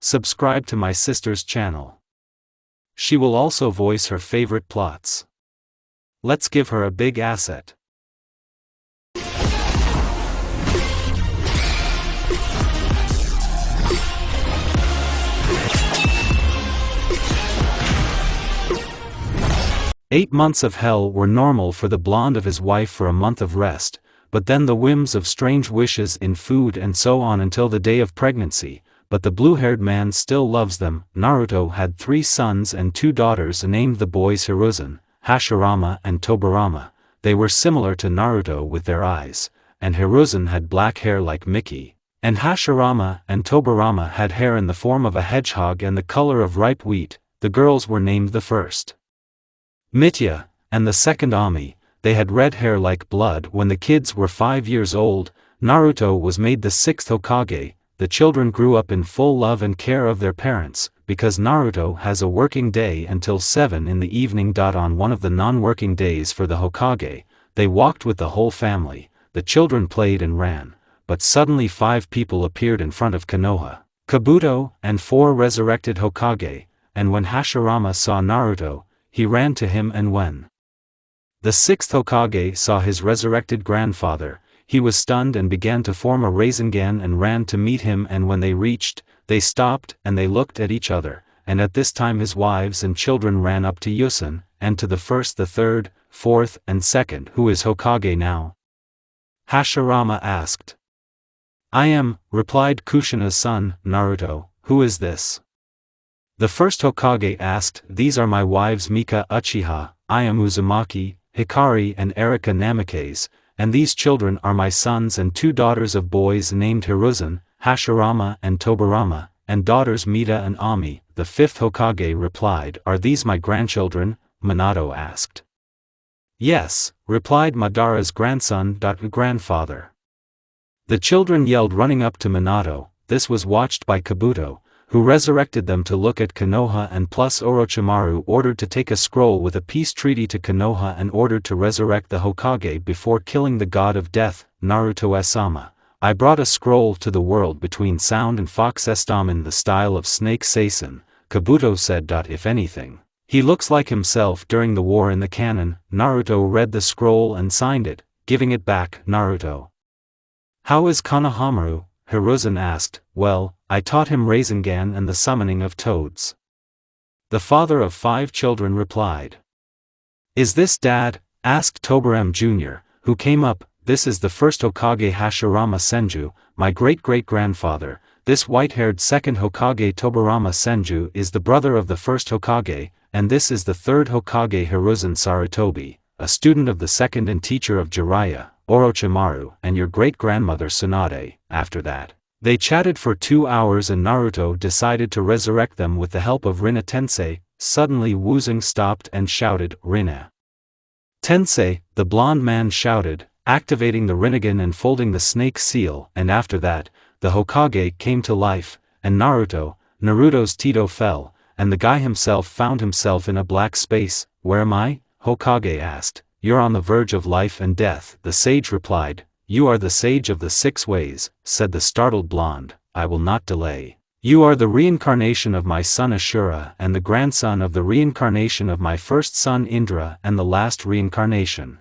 Subscribe to my sister's channel. She will also voice her favorite plots. Let's give her a big asset. "8 months of hell were normal for the blonde of his wife for a month of rest, but then the whims of strange wishes in food and so on until the day of pregnancy, but the blue-haired man still loves them." Naruto had 3 sons and 2 daughters named the boys Hiruzen, Hashirama and Tobirama. They were similar to Naruto with their eyes, and Hiruzen had black hair like Mickey, and Hashirama and Tobirama had hair in the form of a hedgehog and the color of ripe wheat. The girls were named the first Mitya, and the second Ami. They had red hair like blood. When the kids were 5 years old, Naruto was made the 6th Hokage. The children grew up in full love and care of their parents, because Naruto has a working day until 7 in the evening. On one of the non-working days for the Hokage, they walked with the whole family. The children played and ran, but suddenly 5 people appeared in front of Konoha, Kabuto, and 4 resurrected Hokage, and when Hashirama saw Naruto, he ran to him, and when the 6th Hokage saw his resurrected grandfather, he was stunned and began to form a Rasengan and ran to meet him, and when they reached, they stopped and they looked at each other, and at this time his wives and children ran up to Yusen, and to the first, the third, fourth, and second. "Who is Hokage now?" Hashirama asked. "I am," replied Kushina's son, Naruto. "Who is this?" The first Hokage asked. "These are my wives Mika Uchiha, I am Uzumaki, Hikari and Erika Namikaze, and these children are my sons and 2 daughters of boys named Hiruzen, Hashirama and Tobirama, and daughters Mita and Ami." The 5th Hokage replied. "Are these my grandchildren?" Minato asked. "Yes," replied Madara's grandson. Grandfather. The children yelled, running up to Minato. This was watched by Kabuto, who resurrected them to look at Konoha, and plus Orochimaru ordered to take a scroll with a peace treaty to Konoha and ordered to resurrect the Hokage before killing the god of death. Naruto-sama, I brought a scroll to the world between Sound and Fox Estom in the style of Snake Saisen, Kabuto said. If anything, he looks like himself during the war in the canon. Naruto read the scroll and signed it, giving it back. Naruto. "How is Konohamaru?" Hiruzen asked. "Well, I taught him Rasengan and the summoning of toads." The father of 5 children replied. "Is this Dad?" asked Tobirama Jr., who came up. "This is the first Hokage Hashirama Senju, my great-great-grandfather. This white-haired second Hokage Tobirama Senju is the brother of the first Hokage, and this is the third Hokage Hiruzen Sarutobi, a student of the second and teacher of Jiraiya, Orochimaru, and your great-grandmother Tsunade." After that, they chatted for 2 hours and Naruto decided to resurrect them with the help of Rina Tensei. Suddenly Wuzong stopped and shouted, "Rina Tensei!" The blonde man shouted, activating the Rinnegan and folding the snake seal, and after that, the Hokage came to life, and Naruto's Tito fell, and the guy himself found himself in a black space. "Where am I?" Hokage asked. "You're on the verge of life and death," the sage replied. "You are the sage of the 6 ways," said the startled blonde. "I will not delay. You are the reincarnation of my son Ashura and the grandson of the reincarnation of my first son Indra and the last reincarnation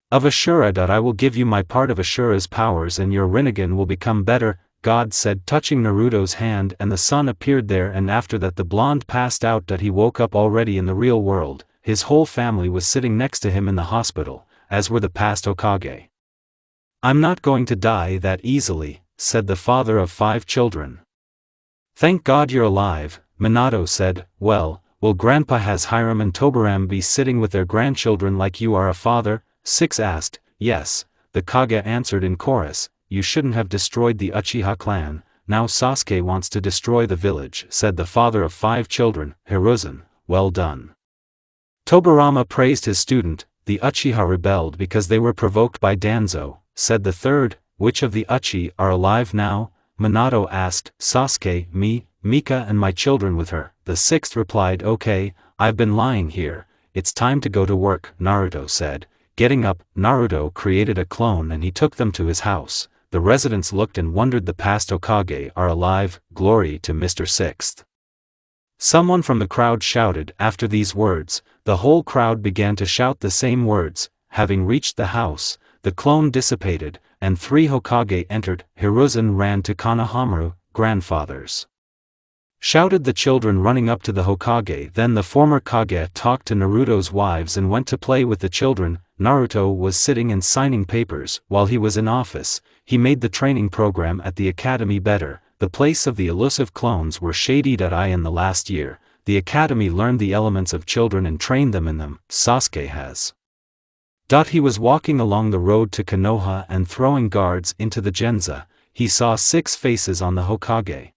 of Ashura. I will give you my part of Ashura's powers and your Rinnegan will become better," God said, touching Naruto's hand, and the sun appeared there, and after that the blonde passed out. He woke up already in the real world. His whole family was sitting next to him in the hospital, as were the past Hokage. "I'm not going to die that easily," said the father of 5 children. "Thank God you're alive," Minato said. Well, will Grandpa has Harem and Tobirama be sitting with their grandchildren like you are a father?" 6 asked. "Yes," the Kage answered in chorus. "You shouldn't have destroyed the Uchiha clan, now Sasuke wants to destroy the village," said the father of 5 children. "Hiruzen, well done." Tobirama praised his student. "The Uchiha rebelled because they were provoked by Danzo," said the third. "Which of the Uchi are alive now?" Minato asked. "Sasuke, me, Mika and my children with her." The 6th replied. "Okay, I've been lying here, it's time to go to work," Naruto said. Getting up, Naruto created a clone and he took them to his house. The residents looked and wondered. The past Hokage are alive, glory to Mr. Sixth. Someone from the crowd shouted. After these words, the whole crowd began to shout the same words. Having reached the house, the clone dissipated, and 3 Hokage entered. Hiruzen ran to Konohamaru, grandfathers. Shouted the children running up to the Hokage. Then the former Kage talked to Naruto's wives and went to play with the children. Naruto was sitting and signing papers. While he was in office, he made the training program at the academy better. The place of the elusive clones were shady. In the last year, the academy learned the elements of children and trained them in them. Sasuke has. He was walking along the road to Konoha and throwing guards into the Genza. He saw 6 faces on the Hokage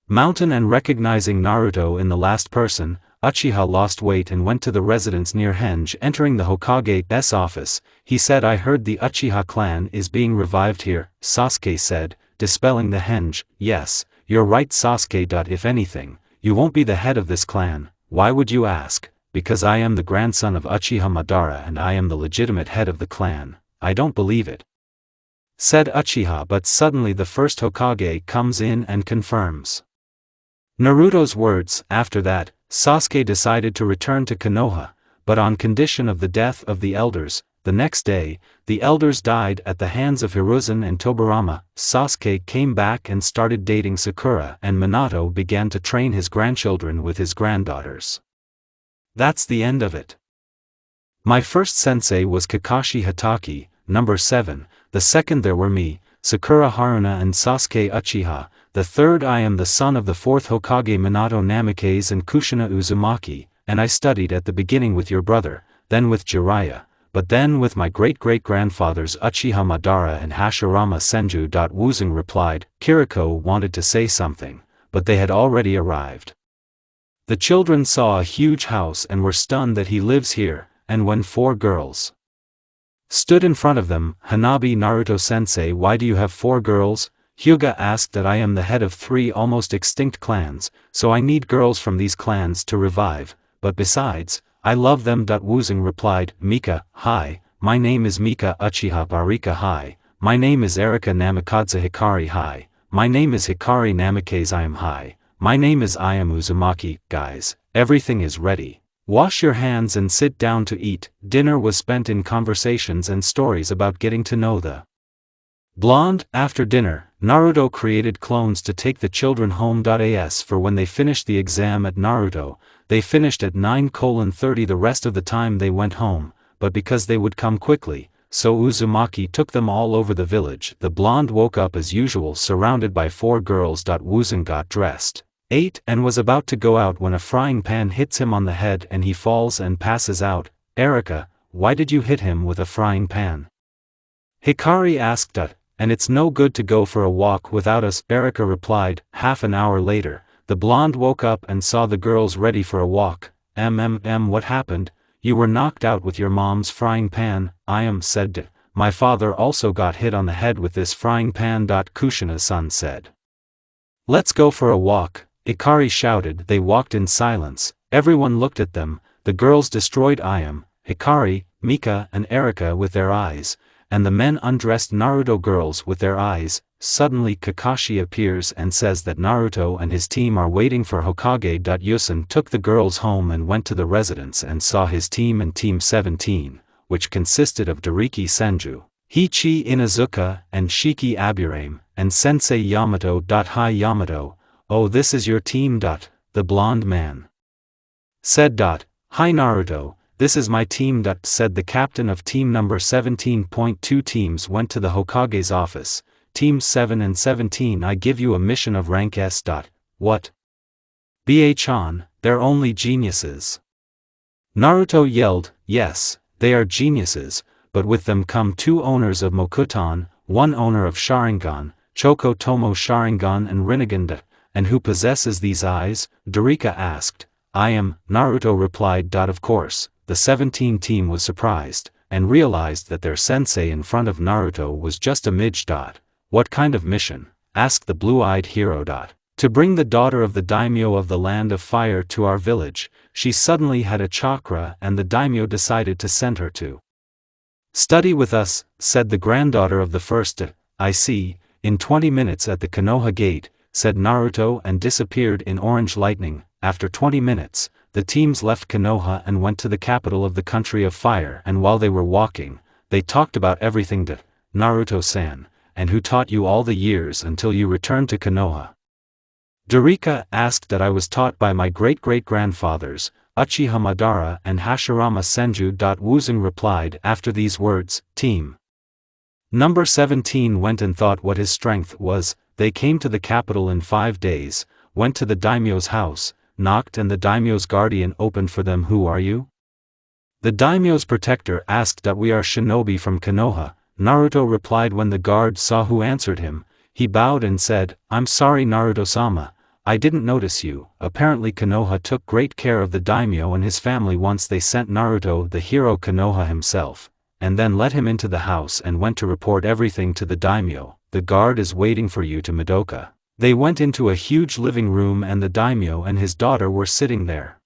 mountain, and recognizing Naruto in the last person, Uchiha lost weight and went to the residence near Henge. Entering the Hokage's office, he said, "I heard the Uchiha clan is being revived here." Sasuke said, dispelling the Henge, "Yes, you're right Sasuke. If anything, you won't be the head of this clan." "Why would you ask?" "Because I am the grandson of Uchiha Madara and I am the legitimate head of the clan." "I don't believe it," said Uchiha. But suddenly the first Hokage comes in and confirms Naruto's words. After that, Sasuke decided to return to Konoha, but on condition of the death of the elders. The next day, the elders died at the hands of Hiruzen and Tobirama. Sasuke came back and started dating Sakura, and Minato began to train his grandchildren with his granddaughters. That's the end of it. My first sensei was Kakashi Hatake, number 7, the second there were me, Sakura Haruna and Sasuke Uchiha, the third I am the son of the 4th Hokage Minato Namikaze and Kushina Uzumaki, and I studied at the beginning with your brother, then with Jiraiya, but then with my great-great-grandfathers Uchiha Madara and Hashirama Senju. Wuzong replied. Kiriko wanted to say something, but they had already arrived. The children saw a huge house and were stunned that he lives here, and when 4 girls stood in front of them, Hanabi Naruto-sensei, why do you have 4 girls? Hyuga asked. That I am the head of 3 almost extinct clans, so I need girls from these clans to revive, but besides, I love them. Wuzong replied. Mika, hi, my name is Mika Uchiha Barika, hi, my name is Erika Namikaze Hikari, hi, my name is Hikari Namikaze, I am hi, my name is I am Uzumaki. Guys, everything is ready. Wash your hands and sit down to eat. Dinner was spent in conversations and stories about getting to know the blonde. After dinner, Naruto created clones to take the children home. As for when they finished the exam at Naruto, they finished at 9:30. The rest of the time they went home, but because they would come quickly, so Uzumaki took them all over the village. The blonde woke up as usual surrounded by 4 girls. Wuzong got dressed, ate and was about to go out when a frying pan hits him on the head and he falls and passes out. Erika, why did you hit him with a frying pan? Hikari asked. And it's no good to go for a walk without us, Erika replied. Half an hour later, the blonde woke up and saw the girls ready for a walk. What happened? You were knocked out with your mom's frying pan. I am said. My father also got hit on the head with this frying pan. Kushina-san said. Let's go for a walk, Hikari shouted. They walked in silence. Everyone looked at them. The girls destroyed Ayam, Hikari, Mika and Erika with their eyes, and the men undressed Naruto girls with their eyes. Suddenly Kakashi appears and says that Naruto and his team are waiting for Hokage. Yusen took the girls home and went to the residence and saw his team and Team 17, which consisted of Dariki Senju, Hichi Inazuka and Shiki Aburame, and Sensei Yamato. Hi Yamato, oh this is your team. The blonde man said. Hi Naruto, this is my team. Said the captain of team number 17.2. Teams went to the Hokage's office. Teams 7 and 17, I give you a mission of rank S. What? Ba-chan, they're only geniuses. Naruto yelled, yes, they are geniuses, but with them come 2 owners of Mokuton, 1 owner of Sharingan, Choko Tomo Sharingan and Rinnegan. And who possesses these eyes? Darika asked. I am, Naruto replied. Of course. The 17 team was surprised, and realized that their sensei in front of Naruto was just a midge. What kind of mission? Asked the blue-eyed hero. To bring the daughter of the daimyo of the land of fire to our village. She suddenly had a chakra and the daimyo decided to send her to study with us, said the granddaughter of the first. I see, in 20 minutes at the Konoha gate, said Naruto and disappeared in orange lightning. After 20 minutes, the teams left Konoha and went to the capital of the country of fire, and while they were walking, they talked about everything to Naruto-san, and who taught you all the years until you returned to Konoha. Dorica asked that I was taught by my great-great-grandfathers, Uchiha Madara and Hashirama Senju. Wuzong replied after these words, Team Number 17 went and thought what his strength was. They came to the capital in 5 days, went to the daimyo's house, knocked and the daimyo's guardian opened for them. Who are you? The daimyo's protector asked that we are shinobi from Konoha. Naruto replied. When the guard saw who answered him, he bowed and said, I'm sorry Naruto-sama, I didn't notice you. Apparently Konoha took great care of the daimyo and his family. Once they sent Naruto the hero Konoha himself, and then let him into the house and went to report everything to the daimyo. The guard is waiting for you to Madoka. They went into a huge living room and the daimyo and his daughter were sitting there.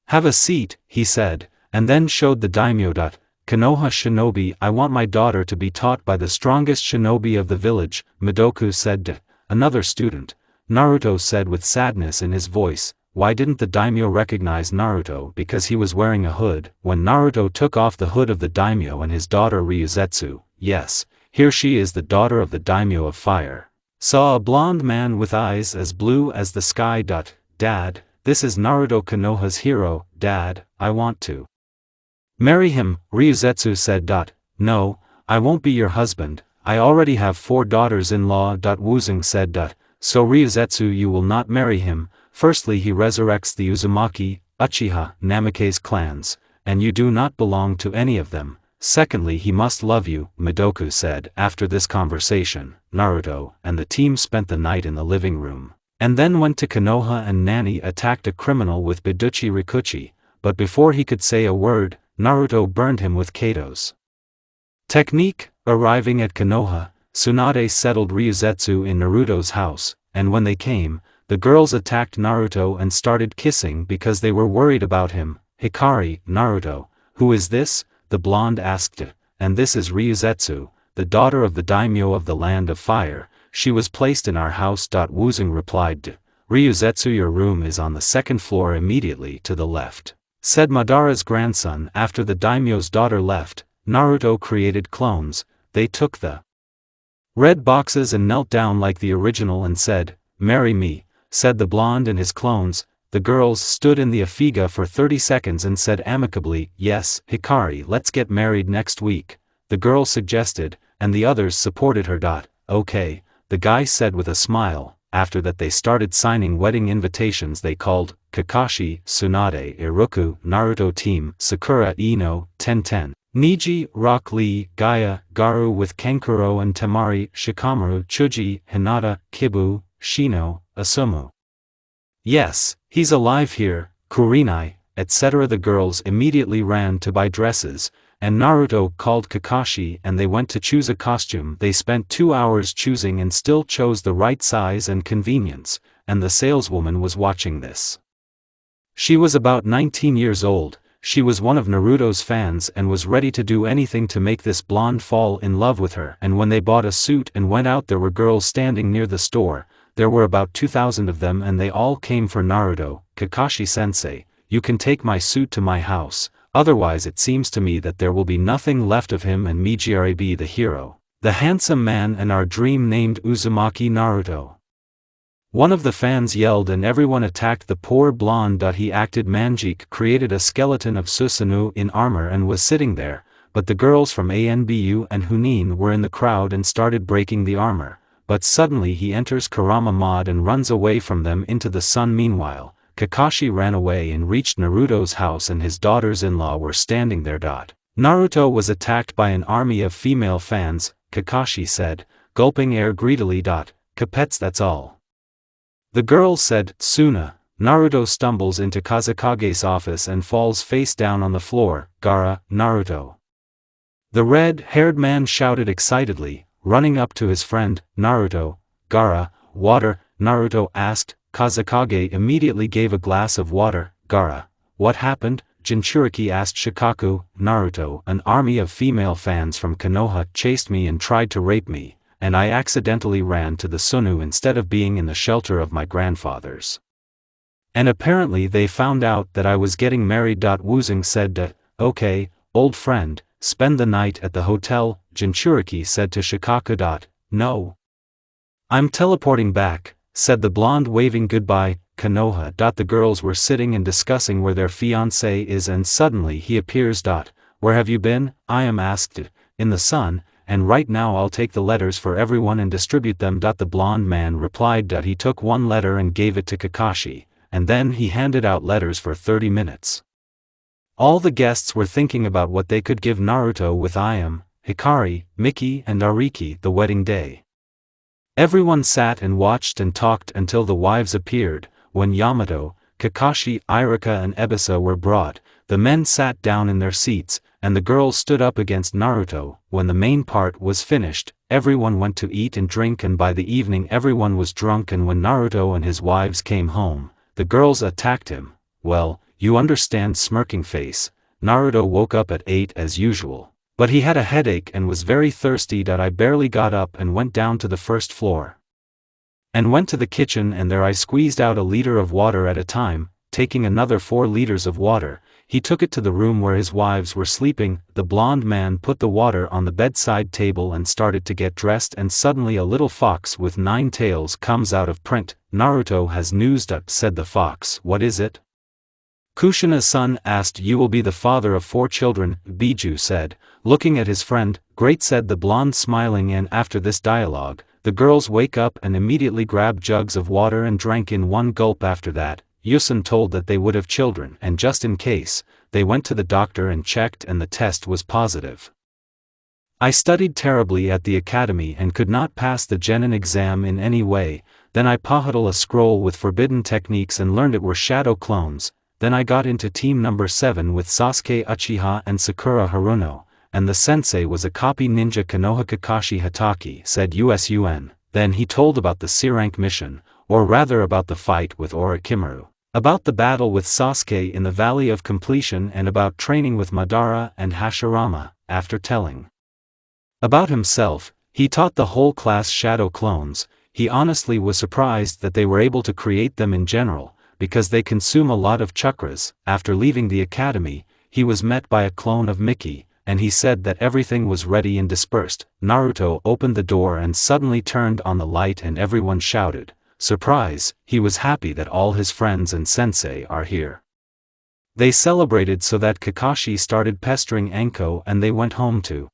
Have a seat, he said, and then showed the daimyo. Konoha shinobi, I want my daughter to be taught by the strongest shinobi of the village, Madoku said. Another student, Naruto said with sadness in his voice. Why didn't the daimyo recognize Naruto? Because he was wearing a hood. When Naruto took off the hood of the daimyo and his daughter Ryuzetsu, yes, here she is, the daughter of the daimyo of fire, saw a blonde man with eyes as blue as the sky. Dad, this is Naruto, Konoha's hero. Dad, I want to marry him, Ryuzetsu said. No, I won't be your husband, I already have 4 daughters-in-law. Wuzong said. So Ryuzetsu, you will not marry him. Firstly, he resurrects the Uzumaki, Uchiha, Namake's clans, and you do not belong to any of them. Secondly, he must love you, Madoku said. After this conversation, Naruto and the team spent the night in the living room, and then went to Konoha, and Nani attacked a criminal with Biduchi Rikuchi, but before he could say a word, Naruto burned him with Kato's technique. Arriving at Konoha, Tsunade settled Ryuzetsu in Naruto's house, and when they came, the girls attacked Naruto and started kissing because they were worried about him. Hikari, Naruto, who is this? The blonde asked. And this is Ryuzetsu, the daughter of the daimyo of the land of fire. She was placed in our house. Wuzong replied. Ryuzetsu, your room is on the 2nd floor immediately to the left, said Madara's grandson. After the daimyo's daughter left, Naruto created clones. They took the red boxes and knelt down like the original and said, marry me, said the blonde and his clones. The girls stood in the afiga for 30 seconds and said amicably, yes, Hikari, let's get married next week, the girl suggested, and the others supported her. Okay, the guy said with a smile. After that they started signing wedding invitations. They called Kakashi, Tsunade, Iruku, Naruto team, Sakura, Ino, Tenten, Niji, Rock Lee, Gaia, Garu with Kenkuro and Temari, Shikamaru, Chuji, Hinata, Kibu, Shino, Asumu. Yes, he's alive here, Kurinai, etc. The girls immediately ran to buy dresses, and Naruto called Kakashi and they went to choose a costume. They spent 2 hours choosing and still chose the right size and convenience, and the saleswoman was watching this. She was about 19 years old. She was one of Naruto's fans and was ready to do anything to make this blonde fall in love with her. And when they bought a suit and went out, there were girls standing near the store. There were about 2,000 of them and they all came for Naruto. Kakashi-sensei, you can take my suit to my house, otherwise it seems to me that there will be nothing left of him and Mijiare be the hero, the handsome man and our dream named Uzumaki Naruto. One of the fans yelled and everyone attacked the poor blonde. He acted. Manjik created a skeleton of Susanoo in armor and was sitting there, but the girls from Anbu and Hunin were in the crowd and started breaking the armor, but suddenly he enters Kurama mod and runs away from them into the sun. Meanwhile, Kakashi ran away and reached Naruto's house and his daughters-in-law were standing there. Naruto was attacked by an army of female fans, Kakashi said, gulping air greedily. Capets, that's all. The girl said, Tsuna. Naruto stumbles into Kazekage's office and falls face down on the floor. Gaara, Naruto. The red-haired man shouted excitedly, running up to his friend, Naruto. Gaara, water, Naruto asked. Kazekage immediately gave a glass of water. Gaara, what happened? Jinchuriki asked Shikaku. Naruto, an army of female fans from Konoha chased me and tried to rape me, and I accidentally ran to the Sunu instead of being in the shelter of my grandfathers. And apparently they found out that I was getting married. Wuzong said, okay, old friend, spend the night at the hotel. Jinchuriki said to Shikaku. No. I'm teleporting back, said the blonde, waving goodbye. Konoha. The girls were sitting and discussing where their fiancé is, and suddenly he appears. Where have you been? I am asked. In the sun, and right now I'll take the letters for everyone and distribute them. The blonde man replied. He took one letter and gave it to Kakashi, and then he handed out letters for 30 minutes. All the guests were thinking about what they could give Naruto with Ayame, Hikari, Miki and Ariki the wedding day. Everyone sat and watched and talked until the wives appeared. When Yamato, Kakashi, Irika and Ebisa were brought, the men sat down in their seats, and the girls stood up against Naruto. When the main part was finished, everyone went to eat and drink, and by the evening everyone was drunk. And when Naruto and his wives came home, the girls attacked him. Well, you understand, smirking face. Naruto woke up at 8 as usual. But he had a headache and was very thirsty. I barely got up and went down to the first floor. And went to the kitchen, and there I squeezed out a liter of water at a time, taking another 4 liters of water. He took it to the room where his wives were sleeping. The blonde man put the water on the bedside table and started to get dressed, and suddenly a little fox with 9 tails comes out of print. Naruto has news. Said the fox. What is it? Kushina's son asked. You will be the father of 4 children, Biju said, looking at his friend. Great, said the blonde, smiling. And after this dialogue, the girls wake up and immediately grab jugs of water and drank in one gulp. After that, Yusun told that they would have children, and just in case, they went to the doctor and checked, and the test was positive. I studied terribly at the academy and could not pass the Genin exam in any way. Then I pahuddled a scroll with forbidden techniques and learned it were shadow clones. Then I got into team number 7 with Sasuke Uchiha and Sakura Haruno, and the sensei was a copy ninja. Konoha Kakashi Hatake said USUN. Then he told about the C-rank mission, or rather about the fight with Orochimaru, about the battle with Sasuke in the Valley of Completion, and about training with Madara and Hashirama. After telling about himself, he taught the whole class shadow clones. He honestly was surprised that they were able to create them in general, because they consume a lot of chakras. After leaving the academy, he was met by a clone of Miki, and he said that everything was ready and dispersed. Naruto opened the door and suddenly turned on the light, and everyone shouted, surprise. He was happy that all his friends and sensei are here. They celebrated so that Kakashi started pestering Anko, and they went home too.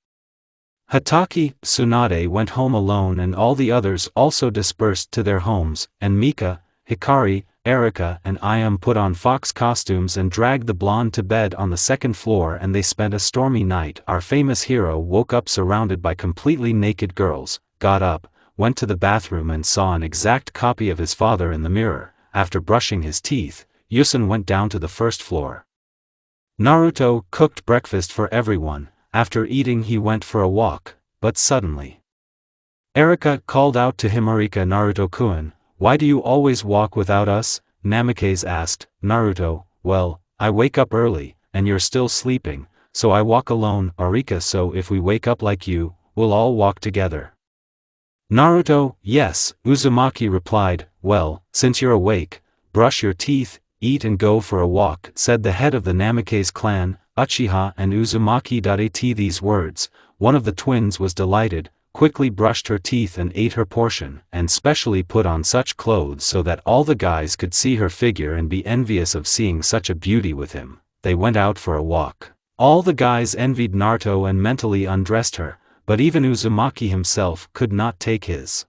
Hatake, Tsunade went home alone, and all the others also dispersed to their homes, and Mika, Hikari, Erika and Ayame put on fox costumes and dragged the blonde to bed on the 2nd floor, and they spent a stormy night. Our famous hero woke up surrounded by completely naked girls, got up, went to the bathroom and saw an exact copy of his father in the mirror. After brushing his teeth, Yusun went down to the 1st floor. Naruto cooked breakfast for everyone. After eating he went for a walk, but suddenly Erika called out to him, Arika, Naruto-kun, why do you always walk without us? Namikaze asked. Naruto, well, I wake up early, and you're still sleeping, so I walk alone. Arika, so if we wake up like you, we'll all walk together. Naruto, yes. Uzumaki replied, well, since you're awake, brush your teeth, eat and go for a walk, said the head of the Namikaze clan, Uchiha and Uzumaki. At these words, one of the twins was delighted, quickly brushed her teeth and ate her portion, and specially put on such clothes so that all the guys could see her figure and be envious of seeing such a beauty with him. They went out for a walk. All the guys envied Naruto and mentally undressed her, but even Uzumaki himself could not take his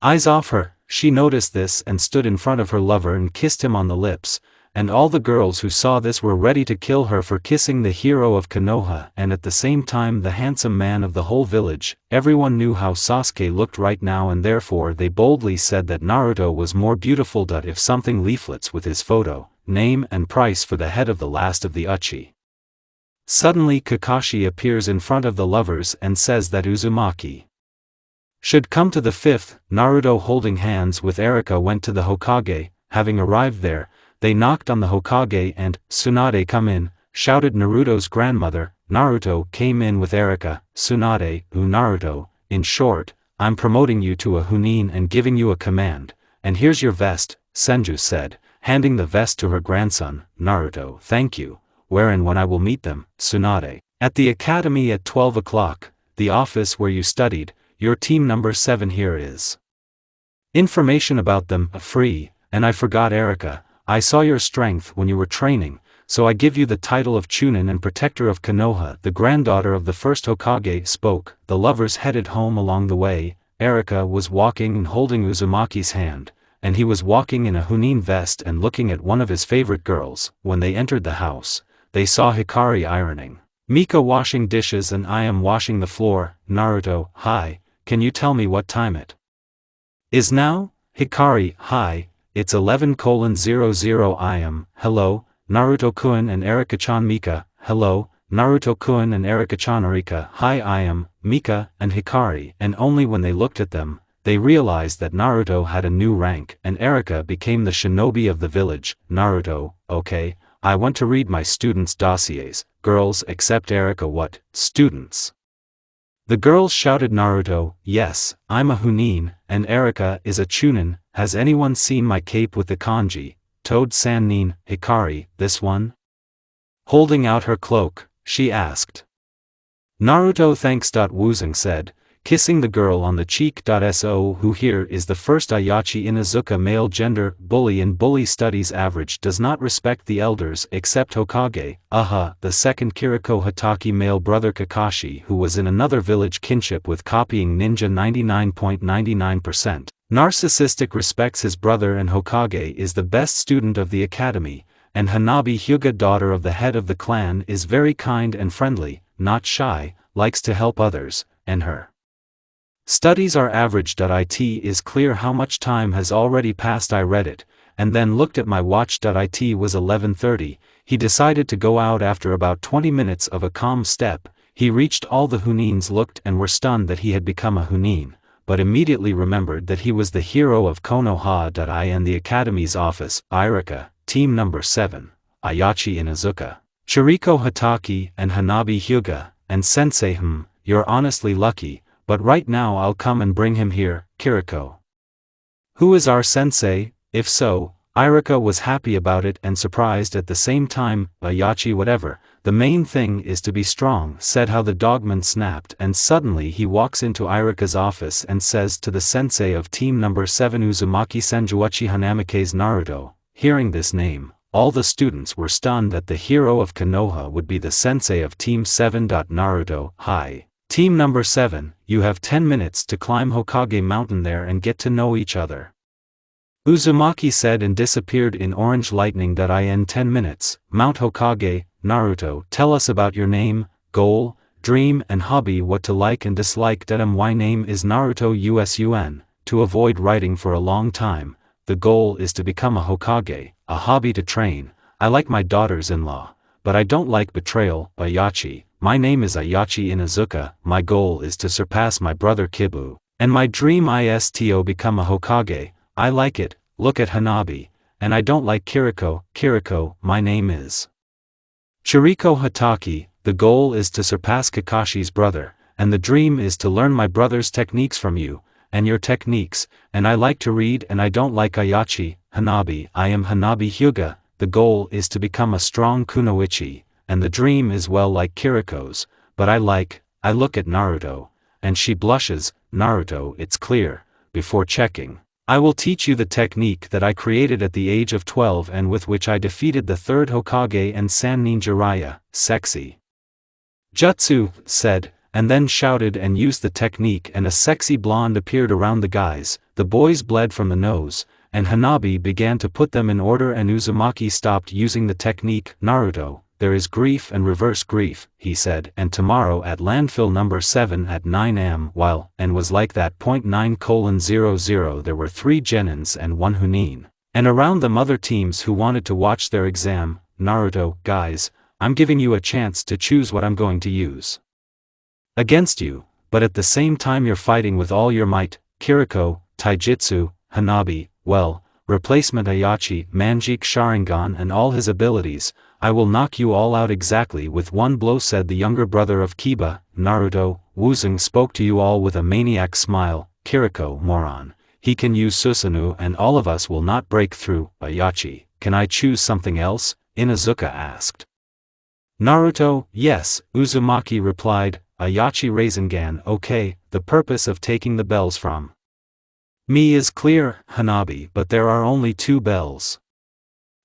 eyes off her. She noticed this and stood in front of her lover and kissed him on the lips, and all the girls who saw this were ready to kill her for kissing the hero of Konoha and at the same time the handsome man of the whole village. Everyone knew how Sasuke looked right now, and therefore they boldly said that Naruto was more beautiful. If something leaflets with his photo, name and price for the head of the last of the Uchi. Suddenly Kakashi appears in front of the lovers and says that Uzumaki should come to the 5th. Naruto, holding hands with Erika, went to the Hokage. Having arrived there, they knocked on the Hokage and, Tsunade, come in, shouted Naruto's grandmother. Naruto came in with Erika, Tsunade, Naruto, in short, I'm promoting you to a Hunin and giving you a command, and here's your vest, Senju said, handing the vest to her grandson, Naruto. Thank you. Where and when I will meet them, Tsunade. At the academy at 12 o'clock, the office where you studied, your team number 7 here is. Information about them, free, and I forgot Erika, I saw your strength when you were training, so I give you the title of Chunin and Protector of Konoha. The granddaughter of the first Hokage spoke. The lovers headed home along the way. Erika was walking and holding Uzumaki's hand, and he was walking in a Hunin vest and looking at one of his favorite girls. When they entered the house, they saw Hikari ironing, Mika washing dishes, and I am washing the floor. Naruto, hi, can you tell me what time it is now? Hikari, hi, it's 11:00 I am. Hello, Naruto-kun and Erika-chan. Mika, hello, Naruto-kun and Erika-chan. Erika, hi, I am Mika and Hikari. And only when they looked at them, they realized that Naruto had a new rank and Erika became the shinobi of the village. Naruto, okay, I want to read my students' dossiers. Girls except Erika. What, students? The girls shouted. Naruto, yes, I'm a Hunin, and Erika is a Chunin. Has anyone seen my cape with the kanji, Toad San Nin? Hikari, this one? Holding out her cloak, she asked. Naruto, thanks. Woozung said, kissing the girl on the cheek. So who here is the first Ayachi Inuzuka male gender bully in bully studies? Average does not respect the elders except Hokage. The second Kiriko Hatake male brother Kakashi, who was in another village kinship with copying ninja 99.99%. Narcissistic, respects his brother, and Hokage is the best student of the academy, and Hanabi Hyuga, daughter of the head of the clan, is very kind and friendly, not shy, likes to help others, and her studies are average. It is clear how much time has already passed. I read it, and then looked at my watch. It was 11:30, he decided to go out. After about 20 minutes of a calm step, he reached. All the Hunins looked and were stunned that he had become a Hunin, but immediately remembered that he was the hero of Konoha. In the academy's office, Irika, team number 7, Ayachi Inuzuka, Chiriko Hatake and Hanabi Hyuga, and Sensei. You're honestly lucky, but right now I'll come and bring him here. Kiriko, who is our sensei? If so, Irika was happy about it and surprised at the same time. Ayachi, whatever, the main thing is to be strong, said. How the dogman snapped, and suddenly he walks into Irika's office and says to the sensei of team number 7, Uzumaki Senjuichi Hanamike's Naruto. Hearing this name, all the students were stunned that the hero of Konoha would be the sensei of team 7. Naruto, hi. Team number 7, you have 10 minutes to climb Hokage Mountain there and get to know each other, Uzumaki said, and disappeared in orange lightning. In 10 minutes, Mount Hokage. Naruto, tell us about your name, goal, dream and hobby, what to like and dislike. My name is Naruto Usun, to avoid writing for a long time. The goal is to become a Hokage, a hobby to train. I like my daughters-in-law, but I don't like betrayal. Ayachi, my name is Ayachi Inuzuka, my goal is to surpass my brother Kibu, and my dream is to become a Hokage. I like it. Look at Hanabi, and I don't like Kiriko. Kiriko, my name is Chiriko Hatake, the goal is to surpass Kakashi's brother, and the dream is to learn my brother's techniques from you, and your techniques, and I like to read and I don't like Ayachi. Hanabi, I am Hanabi Hyuga, the goal is to become a strong kunoichi, and the dream is well like Kiriko's, but I look at Naruto, and she blushes. Naruto, it's clear, before checking. I will teach you the technique that I created at the age of 12 and with which I defeated the third Hokage and Sannin Jiraiya. Sexy jutsu, said, and then shouted and used the technique, and a sexy blonde appeared around the guys. The boys bled from the nose, and Hanabi began to put them in order, and Uzumaki stopped using the technique. Naruto, there is grief and reverse grief, he said, and tomorrow at landfill number 7 at 9 am. While, and was like that. 9:00 there were 3 Genins and 1 Hunin, and around them other teams who wanted to watch their exam. Naruto, guys, I'm giving you a chance to choose what I'm going to use against you, but at the same time you're fighting with all your might. Kiriko, Taijutsu, Hanabi, well, replacement Ayachi, Manjik Sharingan and all his abilities. I will knock you all out exactly with one blow, said the younger brother of Kiba. Naruto, Woozung spoke to you all with a maniac smile. Kiriko, moron. He can use Susanoo and all of us will not break through. Ayachi, can I choose something else? Inuzuka asked. Naruto, yes, Uzumaki replied. Ayachi Rasengan, okay, the purpose of taking the bells from me is clear, Hanabi, but there are only 2 bells.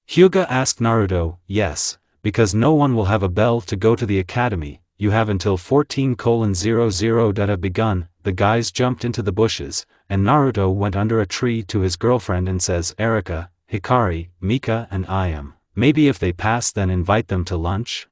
Hyuga asked Naruto, yes, because no one will have a bell to go to the academy, you have until 14:00 that have begun. The guys jumped into the bushes, and Naruto went under a tree to his girlfriend and says Erika, Hikari, Mika and I am. Maybe if they pass then invite them to lunch?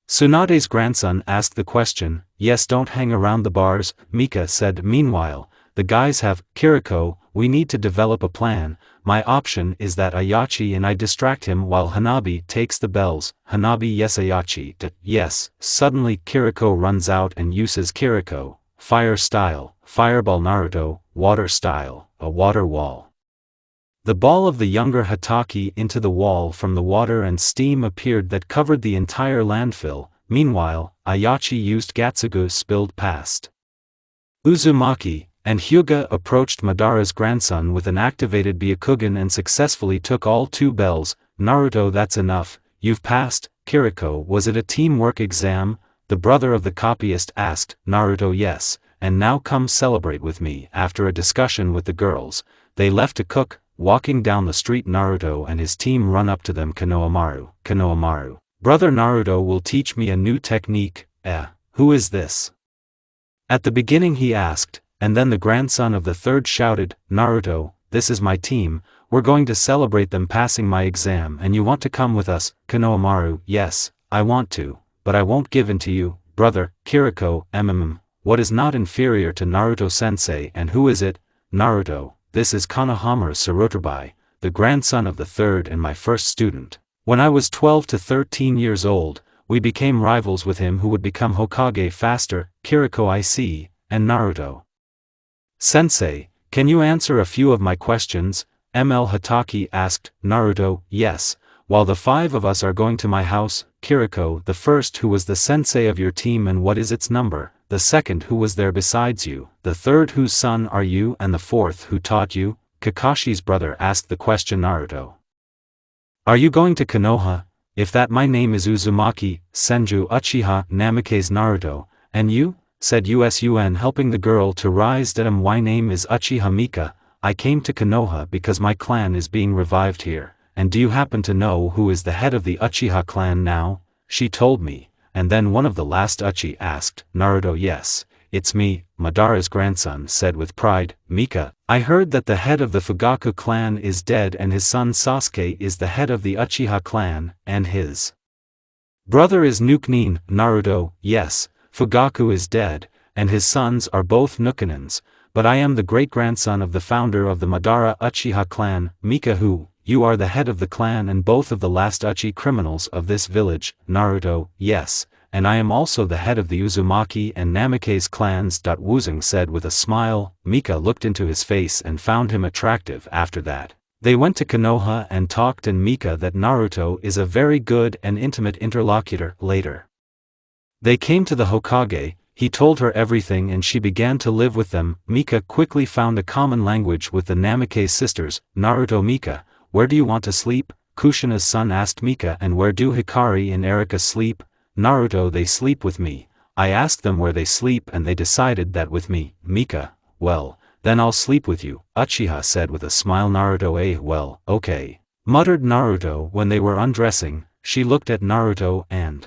Tsunade's grandson asked the question. Yes, don't hang around the bars, Mika said. Meanwhile, the guys have, Kiriko, we need to develop a plan. My option is that Ayachi and I distract him while Hanabi takes the bells. Hanabi, yes, Ayachi, yes. Suddenly Kiriko runs out and uses Kiriko, fire style, fireball. Naruto, water style, a water wall. The ball of the younger Hatake into the wall from the water and steam appeared that covered the entire landfill. Meanwhile, Ayachi used Gatsugu spilled past Uzumaki, and Hyuga approached Madara's grandson with an activated Byakugan and successfully took all 2 bells. Naruto, that's enough, you've passed. Kiriko, was it a teamwork exam? The brother of the copyist asked. Naruto, yes, and now come celebrate with me. After a discussion with the girls, they left to cook. Walking down the street, Naruto and his team run up to them. Konohamaru, Konohamaru, brother Naruto will teach me a new technique. Who is this? At the beginning he asked, and then the grandson of the third shouted, Naruto, this is my team, we're going to celebrate them passing my exam and you want to come with us? Konohamaru, yes, I want to, but I won't give in to you, brother. Kiriko, what is not inferior to Naruto sensei and who is it? Naruto, this is Konohamaru Sarutobi, the grandson of the third and my first student. When I was 12 to 13 years old, we became rivals with him who would become Hokage faster. Kiriko, I see, and Naruto. Sensei, can you answer a few of my questions? Hatake asked. Naruto, yes, while the 5 of us are going to my house. Kiriko, the first who was the sensei of your team and what is its number? The second who was there besides you? The third whose son are you and the fourth who taught you? Kakashi's brother asked the question. Naruto. Are you going to Konoha? If that, my name is Uzumaki, Senju Uchiha Namikaze. Naruto, and you? Said Usun, helping the girl to rise. My name is Uchiha Mika, I came to Konoha because my clan is being revived here, and do you happen to know who is the head of the Uchiha clan now? She told me, and then one of the last Uchi asked. Naruto, yes, it's me, Madara's grandson said with pride. Mika, I heard that the head of the Fugaku clan is dead and his son Sasuke is the head of the Uchiha clan, and his brother is Nukenin. Naruto, yes, Fugaku is dead, and his sons are both Nukenins, but I am the great-grandson of the founder of the Madara Uchiha clan. Mika, who? You are the head of the clan and both of the last Uchi criminals of this village. Naruto, yes, and I am also the head of the Uzumaki and Namikaze clans. Wuzong said with a smile. Mika looked into his face and found him attractive. After that, they went to Konoha and talked, and Mika that Naruto is a very good and intimate interlocutor. Later, they came to the Hokage, he told her everything and she began to live with them. Mika quickly found a common language with the Namikaze sisters. Naruto, Mika, where do you want to sleep? Kushina's son asked Mika. And where do Hikari and Erika sleep? Naruto, they sleep with me. I asked them where they sleep and they decided that with me. Mika, well, then I'll sleep with you, Uchiha said with a smile. Naruto, well, okay, muttered Naruto. When they were undressing, she looked at Naruto and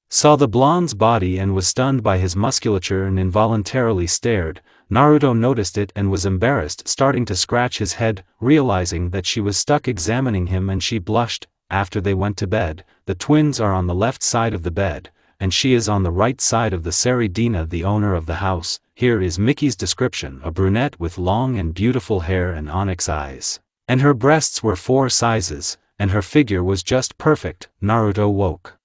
saw the blonde's body and was stunned by his musculature and involuntarily stared. Naruto noticed it and was embarrassed, starting to scratch his head, realizing that she was stuck examining him, and she blushed. After they went to bed, the twins are on the left side of the bed, and she is on the right side of the Saridina, the owner of the house. Here is Mickey's description: a brunette with long and beautiful hair and onyx eyes. And her breasts were 4 sizes, and her figure was just perfect. Naruto woke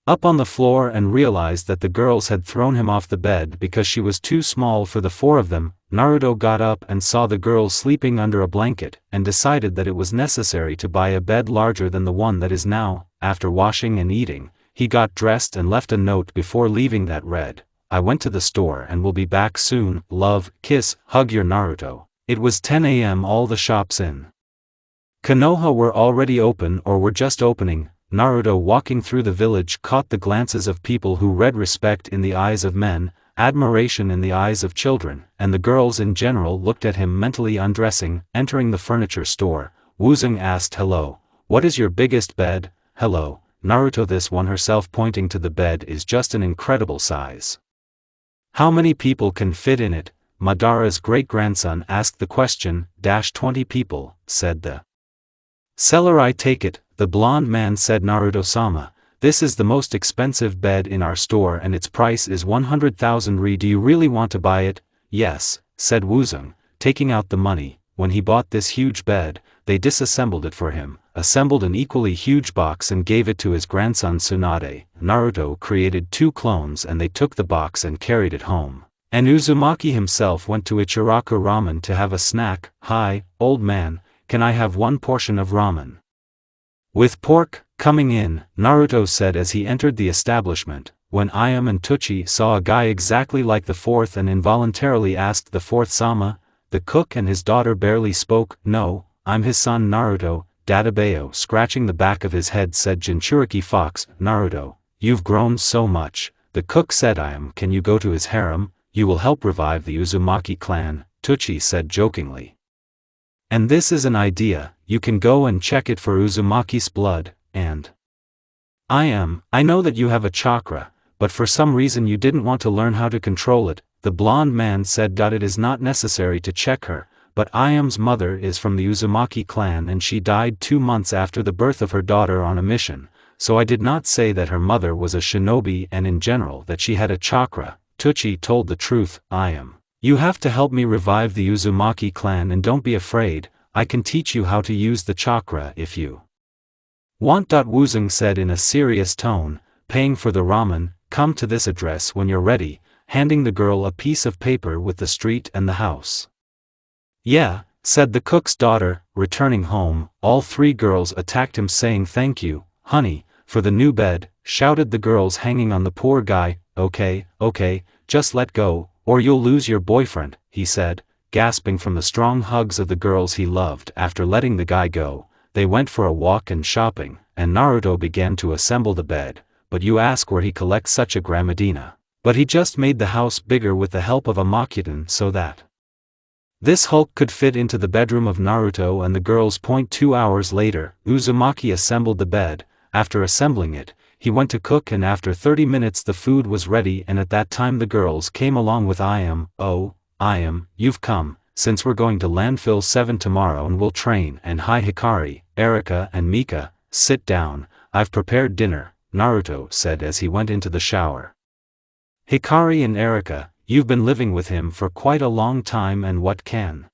up on the floor and realized that the girls had thrown him off the bed because she was too small for the 4 of them. Naruto got up and saw the girls sleeping under a blanket, and decided that it was necessary to buy a bed larger than the one that is now. After washing and eating, he got dressed and left a note before leaving that read, I went to the store and will be back soon, love, kiss, hug your Naruto. It was 10 a.m. All the shops in Konoha were already open or were just opening. Naruto walking through the village caught the glances of people who read respect in the eyes of men, admiration in the eyes of children, and the girls in general looked at him mentally undressing. Entering the furniture store, Wuzong asked, "Hello, what is your biggest bed?" "Hello, Naruto, this one," herself pointing to the bed, "is just an incredible size. How many people can fit in it?" Madara's great-grandson asked the question. 20 people, said the seller. "I take it," the blonde man said. "Naruto-sama, this is the most expensive bed in our store and its price is 100,000 Ri. Do you really want to buy it?" "Yes," said Wuzong, taking out the money. When he bought this huge bed, they disassembled it for him, assembled an equally huge box and gave it to his grandson Tsunade. Naruto created 2 clones and they took the box and carried it home. And Uzumaki himself went to Ichiraku Ramen to have a snack. "Hi, old man, can I have 1 portion of ramen with pork?" Coming in, Naruto said as he entered the establishment. When Ayam and Tuchi saw a guy exactly like the fourth and involuntarily asked the fourth, "Sama?" The cook and his daughter barely spoke. "No, I'm his son Naruto." Dadabayo, scratching the back of his head, said, "Jinchuriki Fox, Naruto, you've grown so much." The cook said, "Ayam, can you go to his harem? You will help revive the Uzumaki clan," Tuchi said jokingly. "And this is an idea, you can go and check it for Uzumaki's blood, and I know that you have a chakra, but for some reason you didn't want to learn how to control it." The blonde man said, "It is not necessary to check her, but Ayam's mother is from the Uzumaki clan and she died 2 months after the birth of her daughter on a mission, so I did not say that her mother was a shinobi and in general that she had a chakra." Tuchi told the truth. "Ayam, you have to help me revive the Uzumaki clan and don't be afraid, I can teach you how to use the chakra if you want." Wuzong said in a serious tone, paying for the ramen. "Come to this address when you're ready," handing the girl a piece of paper with the street and the house. "Yeah," said the cook's daughter. Returning home, all 3 girls attacked him saying, "Thank you, honey, for the new bed," shouted the girls hanging on the poor guy. Okay, just let go, or you'll lose your boyfriend," he said, gasping from the strong hugs of the girls he loved. After letting the guy go, they went for a walk and shopping, and Naruto began to assemble the bed. But you ask where he collects such a gramadina. But he just made the house bigger with the help of a Makuton so that this Hulk could fit into the bedroom of Naruto and the girls. 2 hours later, Uzumaki assembled the bed. After assembling it, he went to cook and after 30 minutes the food was ready, and at that time the girls came along with Ayam. "Oh, Ayam, you've come, since we're going to landfill 7 tomorrow and we'll train." "And hi Hikari, Erika and Mika, sit down, I've prepared dinner," Naruto said as he went into the shower. "Hikari and Erika, you've been living with him for quite a long time and what can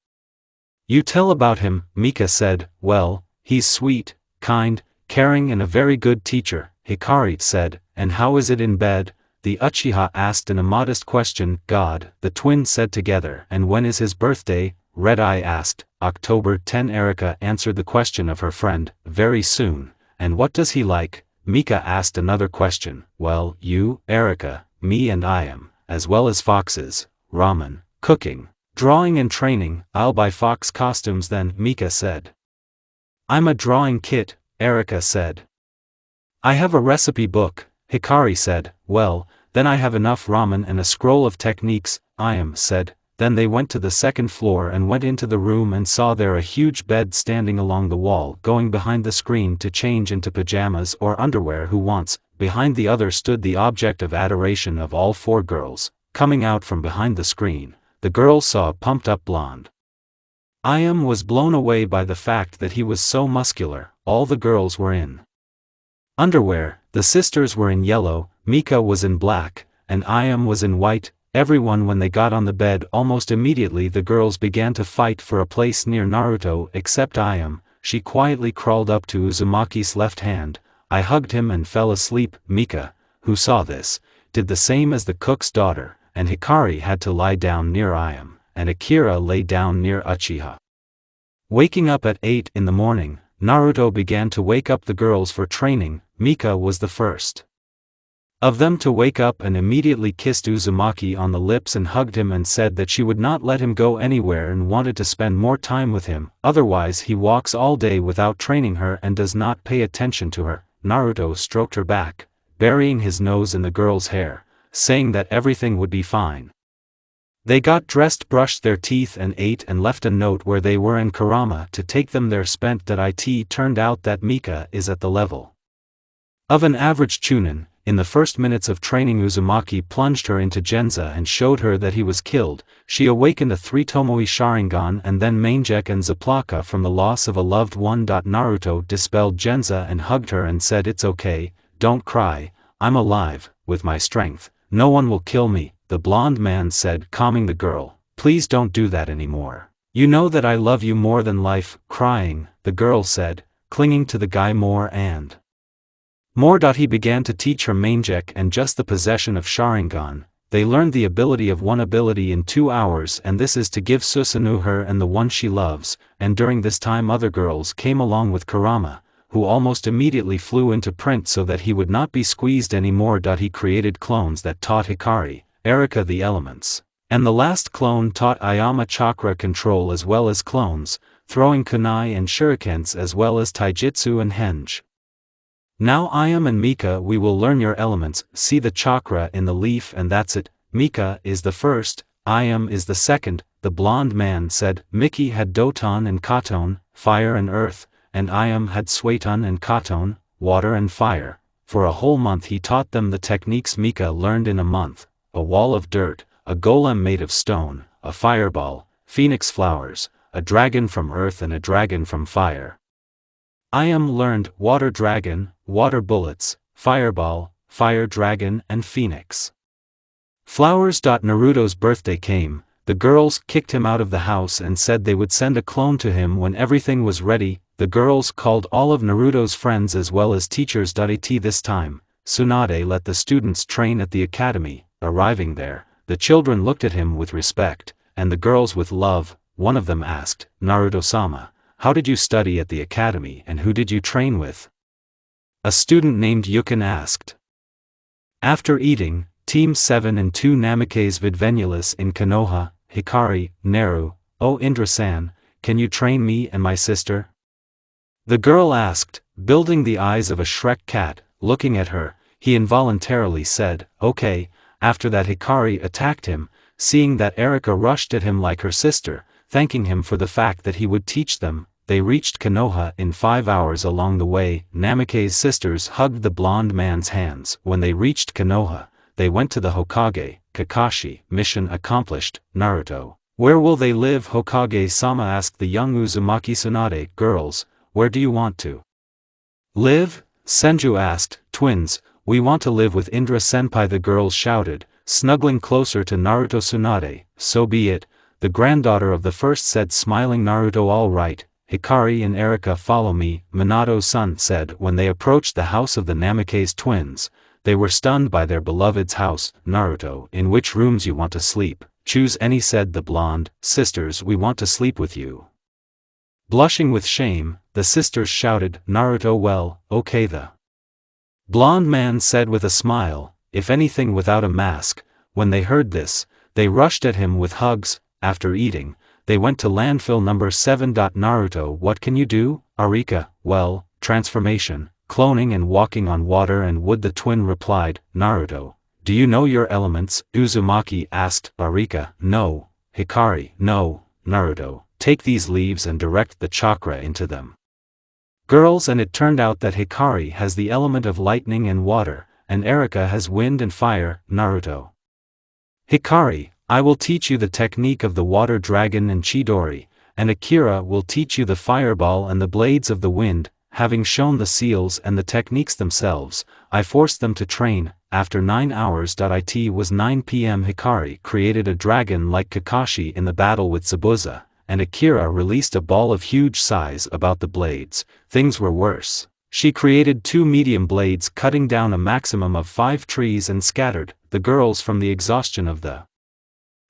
you tell about him?" Mika said. "Well, he's sweet, kind, caring and a very good teacher," Hikari said. "And how is it in bed?" the Uchiha asked in a modest question. "God," the twins said together. "And when is his birthday?" Red Eye asked. "October 10. Erika answered the question of her friend. "Very soon. And what does he like?" Mika asked another question. "Well, you, Erika, me and Ayam, as well as foxes, ramen, cooking, drawing and training." "I'll buy fox costumes then," Mika said. "I'm a drawing kit," Erika said. "I have a recipe book," Hikari said. "Well, then I have enough ramen and a scroll of techniques," Ayam said. Then they went to the 2nd floor and went into the room and saw there a huge bed standing along the wall. Going behind the screen to change into pajamas or underwear who wants. Behind the other stood the object of adoration of all 4 girls. Coming out from behind the screen, the girls saw a pumped-up blonde. Ayam was blown away by the fact that he was so muscular. All the girls were in underwear, the sisters were in yellow, Mika was in black, and Ayam was in white. Everyone when they got on the bed almost immediately the girls began to fight for a place near Naruto except Ayam. She quietly crawled up to Uzumaki's left hand. "I hugged him and fell asleep." Mika, who saw this, did the same as the cook's daughter, and Hikari had to lie down near Ayam, and Akira lay down near Uchiha. Waking up at 8 in the morning, Naruto began to wake up the girls for training. Mika was the first. of them to wake up and immediately kissed Uzumaki on the lips and hugged him and said that she would not let him go anywhere and wanted to spend more time with him, otherwise he walks all day without training her and does not pay attention to her. Naruto stroked her back, burying his nose in the girl's hair, saying that everything would be fine. They got dressed, brushed their teeth and ate and left a note where they were in Kurama to take them there. Spent that it turned out that Mika is at the level of an average chunin. In the first minutes of training, Uzumaki plunged her into Genza and showed her that he was killed. She awakened a 3 Tomoe Sharingan and then Mangek and Zaplaka from the loss of a loved one. Naruto dispelled Genza and hugged her and said, "It's okay, don't cry, I'm alive, with my strength, no one will kill me." The blonde man said, calming the girl, "Please don't do that anymore. You know that I love you more than life." Crying, the girl said, clinging to the guy more and more. He began to teach her Mangek and just the possession of Sharingan. They learned the ability of one ability in 2 hours, and this is to give Susanoo her and the one she loves, and during this time other girls came along with Kurama, who almost immediately flew into print so that he would not be squeezed anymore. He created clones that taught Hikari, Erika the elements, and the last clone taught Ayama chakra control as well as clones, throwing kunai and shurikens as well as taijutsu and henge. Now Ayam and Mika, we will learn your elements. See the chakra in the leaf and that's it. Mika is the first, Ayam is the second. The blonde man said. Miki had Doton and Katon, fire and earth, and Ayam had Sueton and Katon, water and fire. For a whole month he taught them the techniques Mika learned in a month: a wall of dirt, a golem made of stone, a fireball, phoenix flowers, a dragon from earth and a dragon from fire. Ayam learned water dragon, water bullets, fireball, fire dragon and phoenix flowers. Naruto's birthday came. The girls kicked him out of the house and said they would send a clone to him when everything was ready. The girls called all of Naruto's friends as well as teachers. This time, Tsunade let the students train at the academy. Arriving there, the children looked at him with respect, and the girls with love. One of them asked, "Naruto-sama, how did you study at the academy and who did you train with?" A student named Yukin asked. After eating, Team 7 and 2 Namikaze Vidvenulus in Konoha. Hikari, Naru, "Oh Indra-san, can you train me and my sister?" The girl asked, building the eyes of a Shrek cat. Looking at her, he involuntarily said, "Okay." After that Hikari attacked him, seeing that Erika rushed at him like her sister, thanking him for the fact that he would teach them. They reached Konoha in 5 hours. Along the way, Namikaze's sisters hugged the blonde man's hands. When they reached Konoha, they went to the Hokage. Kakashi, mission accomplished. Naruto, where will they live? Hokage-sama asked the young Uzumaki. Tsunade, girls, where do you want to live? Senju asked, twins, we want to live with Indra-senpai. The girls shouted, snuggling closer to Naruto. Tsunade, so be it, the granddaughter of the first said, smiling. Naruto, all right. Hikari and Erika, follow me, Minato-san said. When they approached the house of the Namikaze twins, they were stunned by their beloved's house. Naruto, in which rooms you want to sleep? Choose any, said the blonde sisters. We want to sleep with you. Blushing with shame, the sisters shouted, Naruto, well, okay. The blonde man said with a smile, if anything without a mask. When they heard this, they rushed at him with hugs. After eating, they went to landfill number 7. Naruto, what can you do? Arika, well, transformation, cloning and walking on water and wood. The twin replied. Naruto, do you know your elements? Uzumaki asked. Arika, no. Hikari, no. Naruto, take these leaves and direct the chakra into them. Girls, and it turned out that Hikari has the element of lightning and water, and Erika has wind and fire. Naruto, Hikari, I will teach you the technique of the water dragon and Chidori, and Akira will teach you the fireball and the blades of the wind. Having shown the seals and the techniques themselves, I forced them to train. After 9 hours. It was 9 p.m. Hikari created a dragon like Kakashi in the battle with Zabuza, and Akira released a ball of huge size about the blades. Things were worse. She created 2 medium blades cutting down a maximum of 5 trees and scattered the girls from the exhaustion of the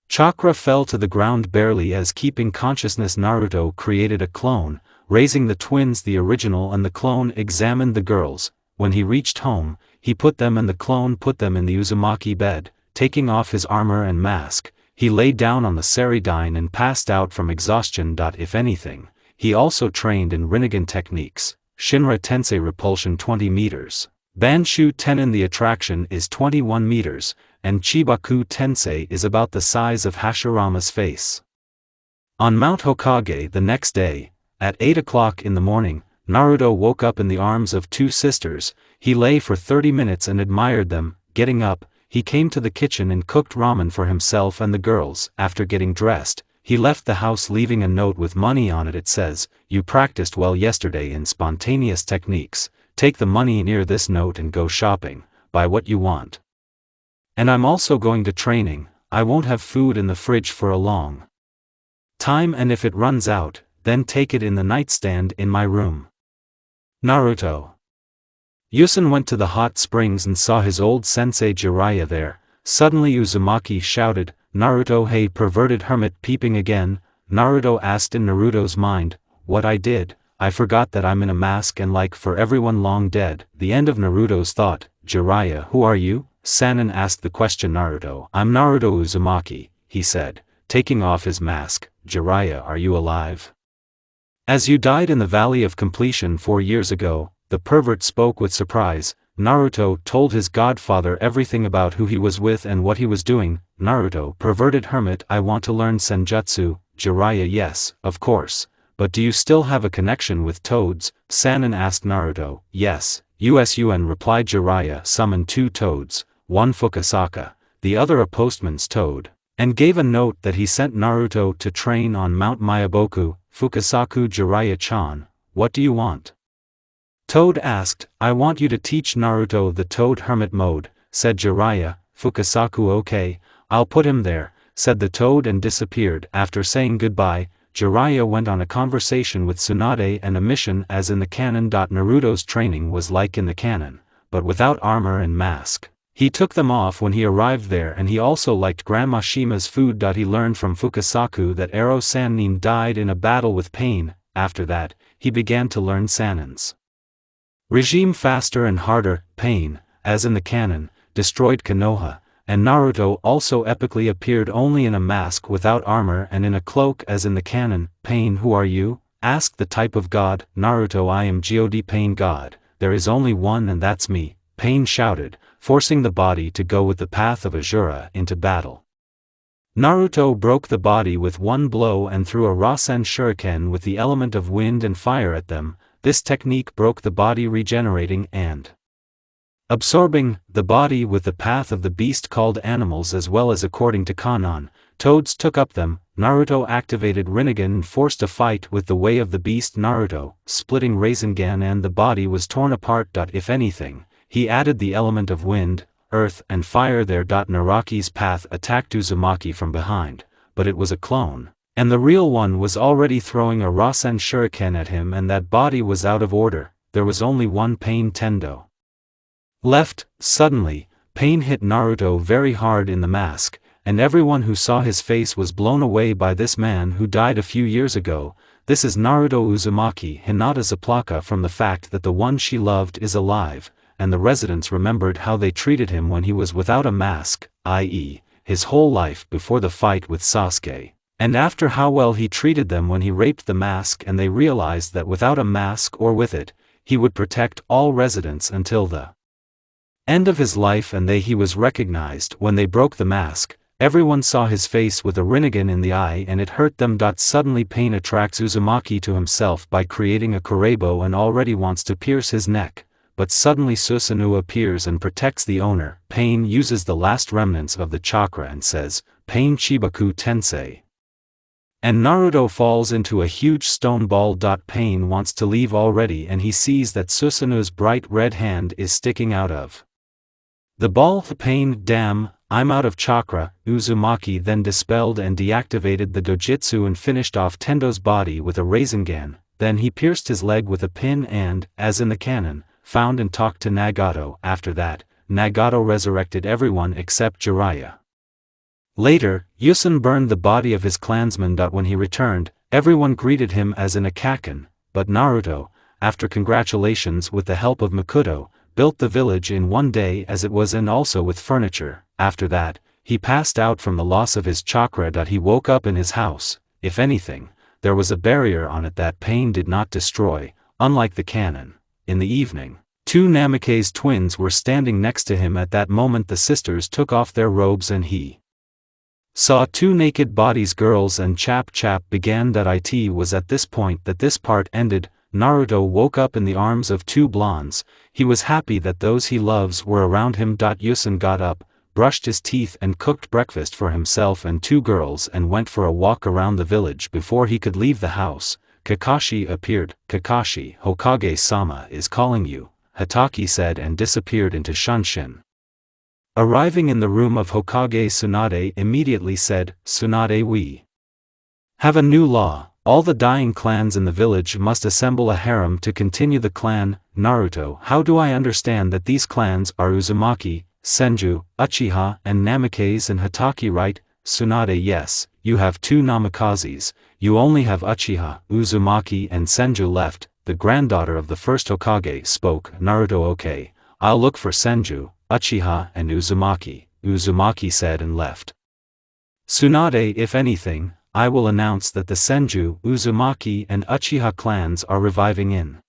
chakra fell to the ground barely as keeping consciousness. Naruto created a clone, raising the twins the original, and the clone examined the girls. When he reached home, he put them and the clone put them in the Uzumaki bed. Taking off his armor and mask, he lay down on the Seridyne and passed out from exhaustion. If anything, he also trained in Rinnegan techniques. Shinra Tensei repulsion 20 meters. Banshu Tenin the attraction is 21 meters, and Chibaku Tensei is about the size of Hashirama's face. On Mount Hokage the next day, at 8 o'clock in the morning, Naruto woke up in the arms of two sisters. He lay for 30 minutes and admired them. Getting up, he came to the kitchen and cooked ramen for himself and the girls. After getting dressed, he left the house leaving a note with money on it. It says, "You practiced well yesterday in spontaneous techniques. Take the money near this note and go shopping. Buy what you want. And I'm also going to training. I won't have food in the fridge for a long time, and if it runs out, then take it in the nightstand in my room." Naruto. Yusen went to the hot springs and saw his old sensei Jiraiya there. Suddenly Uzumaki shouted, "Naruto, hey perverted hermit, peeping again." Naruto asked in Naruto's mind, "What I did? I forgot that I'm in a mask and like for everyone long dead." The end of Naruto's thought. Jiraiya, who are you? Sannin asked the question. Naruto, I'm Naruto Uzumaki, he said, taking off his mask. Jiraiya, are you alive? As you died in the Valley of Completion 4 years ago, the pervert spoke with surprise. Naruto told his godfather everything about who he was with and what he was doing. Naruto, perverted hermit, I want to learn senjutsu. Jiraiya, yes, of course. But do you still have a connection with toads? Sannin asked Naruto. Yes, USUN replied Jiraiya. Summoned 2 toads, one Fukasaka, the other a postman's toad, and gave a note that he sent Naruto to train on Mount Miyaboku. Fukasaku, Jiraiya-chan, what do you want? Toad asked. I want you to teach Naruto the toad hermit mode, said Jiraiya. Fukasaku, okay, I'll put him there, said the toad and disappeared. After saying goodbye, Jiraiya went on a conversation with Tsunade and a mission as in the canon. Naruto's training was like in the canon, but without armor and mask. He took them off when he arrived there, and he also liked Grandma Shima's food. He learned from Fukasaku that Ero Sannin died in a battle with Pain. After that, he began to learn Sannin's regime faster and harder. Pain, as in the canon, destroyed Konoha, and Naruto also epically appeared only in a mask without armor and in a cloak as in the canon. Pain, who are you? Asked the type of god. Naruto, I am God Pain God, there is only one and that's me, Pain shouted, forcing the body to go with the path of Asura into battle. Naruto broke the body with one blow and threw a Rasen Shuriken with the element of wind and fire at them. This technique broke the body, regenerating and absorbing the body with the path of the beast called animals, as well as according to Kanon, toads took up them. Naruto activated Rinnegan and forced a fight with the way of the beast. Naruto, splitting Rasengan, and the body was torn apart. If anything, he added the element of wind, earth and fire there. Naraki's path attacked Uzumaki from behind, but it was a clone, and the real one was already throwing a Rasen Shuriken at him, and that body was out of order. There was only one Pain Tendo left. Suddenly, Pain hit Naruto very hard in the mask, and everyone who saw his face was blown away by this man who died a few years ago. This is Naruto Uzumaki. Hinata Zaplaka, from the fact that the one she loved is alive, and the residents remembered how they treated him when he was without a mask, i.e., his whole life before the fight with Sasuke, and after how well he treated them when he raped the mask, and they realized that without a mask or with it, he would protect all residents until the end of his life, and he was recognized when they broke the mask. Everyone saw his face with a Rinnegan in the eye and it hurt them. Suddenly Pain attracts Uzumaki to himself by creating a Kurebo and already wants to pierce his neck, but suddenly Susanoo appears and protects the owner. Pain uses the last remnants of the chakra and says, Pain Chibaku Tensei. And Naruto falls into a huge stone ball. Pain wants to leave already, and he sees that Susanoo's bright red hand is sticking out of the ball. Pain, damn, I'm out of chakra. Uzumaki then dispelled and deactivated the dojutsu and finished off Tendo's body with a Rasengan. Then he pierced his leg with a pin and, as in the canon, found and talked to Nagato. After that, Nagato resurrected everyone except Jiraiya. Later, Yusen burned the body of his clansman. When he returned, everyone greeted him as in a kaken, but Naruto, after congratulations with the help of Makoto, built the village in one day as it was, and also with furniture. After that, he passed out from the loss of his chakra. He woke up in his house. If anything, there was a barrier on it that pain did not destroy, unlike the cannon. In the evening, two Namikaze twins were standing next to him. At that moment the sisters took off their robes and he saw two naked bodies. Girls and chap began. It was at this point that this part ended. Naruto woke up in the arms of two blondes. He was happy that those he loves were around him. Yusun got up, brushed his teeth and cooked breakfast for himself and two girls and went for a walk around the village. Before he could leave the house, Kakashi appeared. Kakashi, Hokage-sama is calling you, Hatake said, and disappeared into Shunshin. Arriving in the room of Hokage, Tsunade immediately said, Tsunade, we have a new law. All the dying clans in the village must assemble a harem to continue the clan. Naruto, how do I understand that these clans are Uzumaki, Senju, Uchiha and Namikaze and Hatake, right? Tsunade, yes, you have two Namikazes, you only have Uchiha, Uzumaki and Senju left. The granddaughter of the first Hokage spoke. Naruto, okay, I'll look for Senju, Uchiha and Uzumaki, Uzumaki said and left. Tsunade, if anything, I will announce that the Senju, Uzumaki and Uchiha clans are reviving in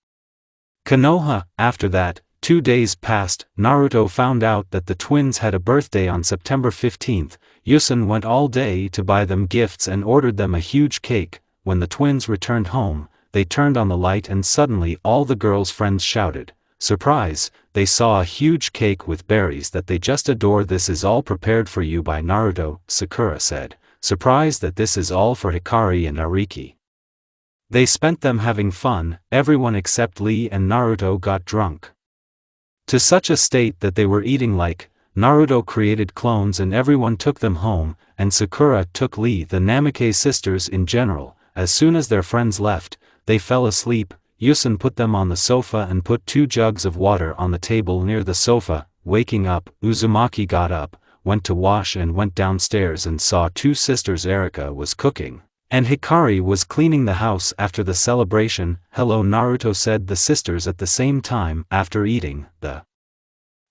Konoha. After that, 2 days passed. Naruto found out that the twins had a birthday on September 15th. Yusun went all day to buy them gifts and ordered them a huge cake. When the twins returned home, they turned on the light and suddenly all the girls' friends shouted, surprise! They saw a huge cake with berries that they just adore. This is all prepared for you by Naruto, Sakura said, surprised that this is all for Hikari and Ariki. They spent them having fun. Everyone except Lee and Naruto got drunk to such a state that they were eating like. Naruto created clones and everyone took them home, and Sakura took Lee. The Namikaze sisters in general, as soon as their friends left, they fell asleep. Yusun put them on the sofa and put 2 jugs of water on the table near the sofa. Waking up, Uzumaki got up, went to wash and went downstairs and saw 2 sisters. Erika was cooking, and Hikari was cleaning the house after the celebration. Hello, Naruto said the sisters at the same time. After eating, the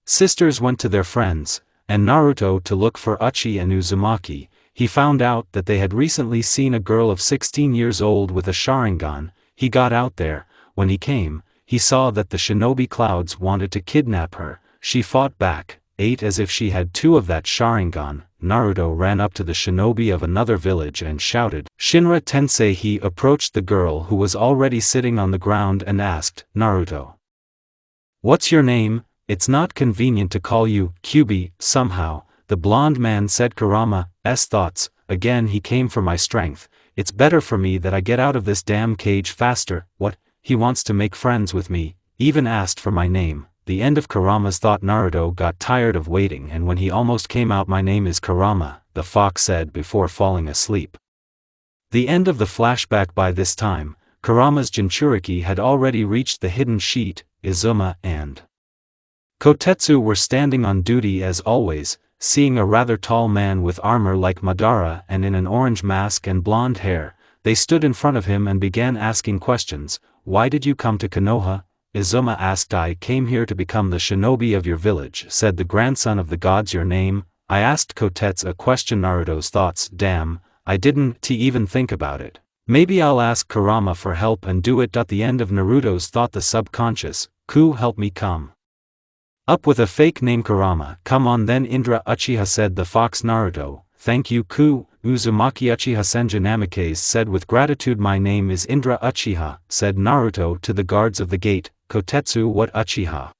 sisters went to their friends, and Naruto to look for Uchi and Uzumaki. He found out that they had recently seen a girl of 16 years old with a Sharingan. He got out there. When he came, he saw that the shinobi clouds wanted to kidnap her. She fought back, ate as if she had 2 of that Sharingan. Naruto ran up to the shinobi of another village and shouted, Shinra Tensei. He approached the girl who was already sitting on the ground and asked, Naruto, what's your name? It's not convenient to call you Kyubi. Somehow, the blonde man said Kurama's thoughts. Again he came for my strength. It's better for me that I get out of this damn cage faster. What? He wants to make friends with me, even asked for my name. The end of Kurama's thought. Naruto got tired of waiting, and when he almost came out, my name is Kurama, the fox said before falling asleep. The end of the flashback. By this time, Kurama's Jinchuriki had already reached the hidden sheet. Izuma and Kotetsu were standing on duty as always, seeing a rather tall man with armor like Madara and in an orange mask and blonde hair. They stood in front of him and began asking questions. Why did you come to Konoha? Izuma asked. I came here to become the shinobi of your village, said the grandson of the gods. Your name? I asked Kotetsu a question. Naruto's thoughts. Damn, I didn't even think about it. Maybe I'll ask Kurama for help and do it. The end of Naruto's thought. The subconscious. Ku, help me come up with a fake name Kurama. Come on then, Indra Uchiha, said the fox. Naruto, thank you Ku. Uzumaki Uchiha Senju Namikaze said with gratitude. My name is Indra Uchiha, said Naruto to the guards of the gate. Kotetsu, what? Uchiha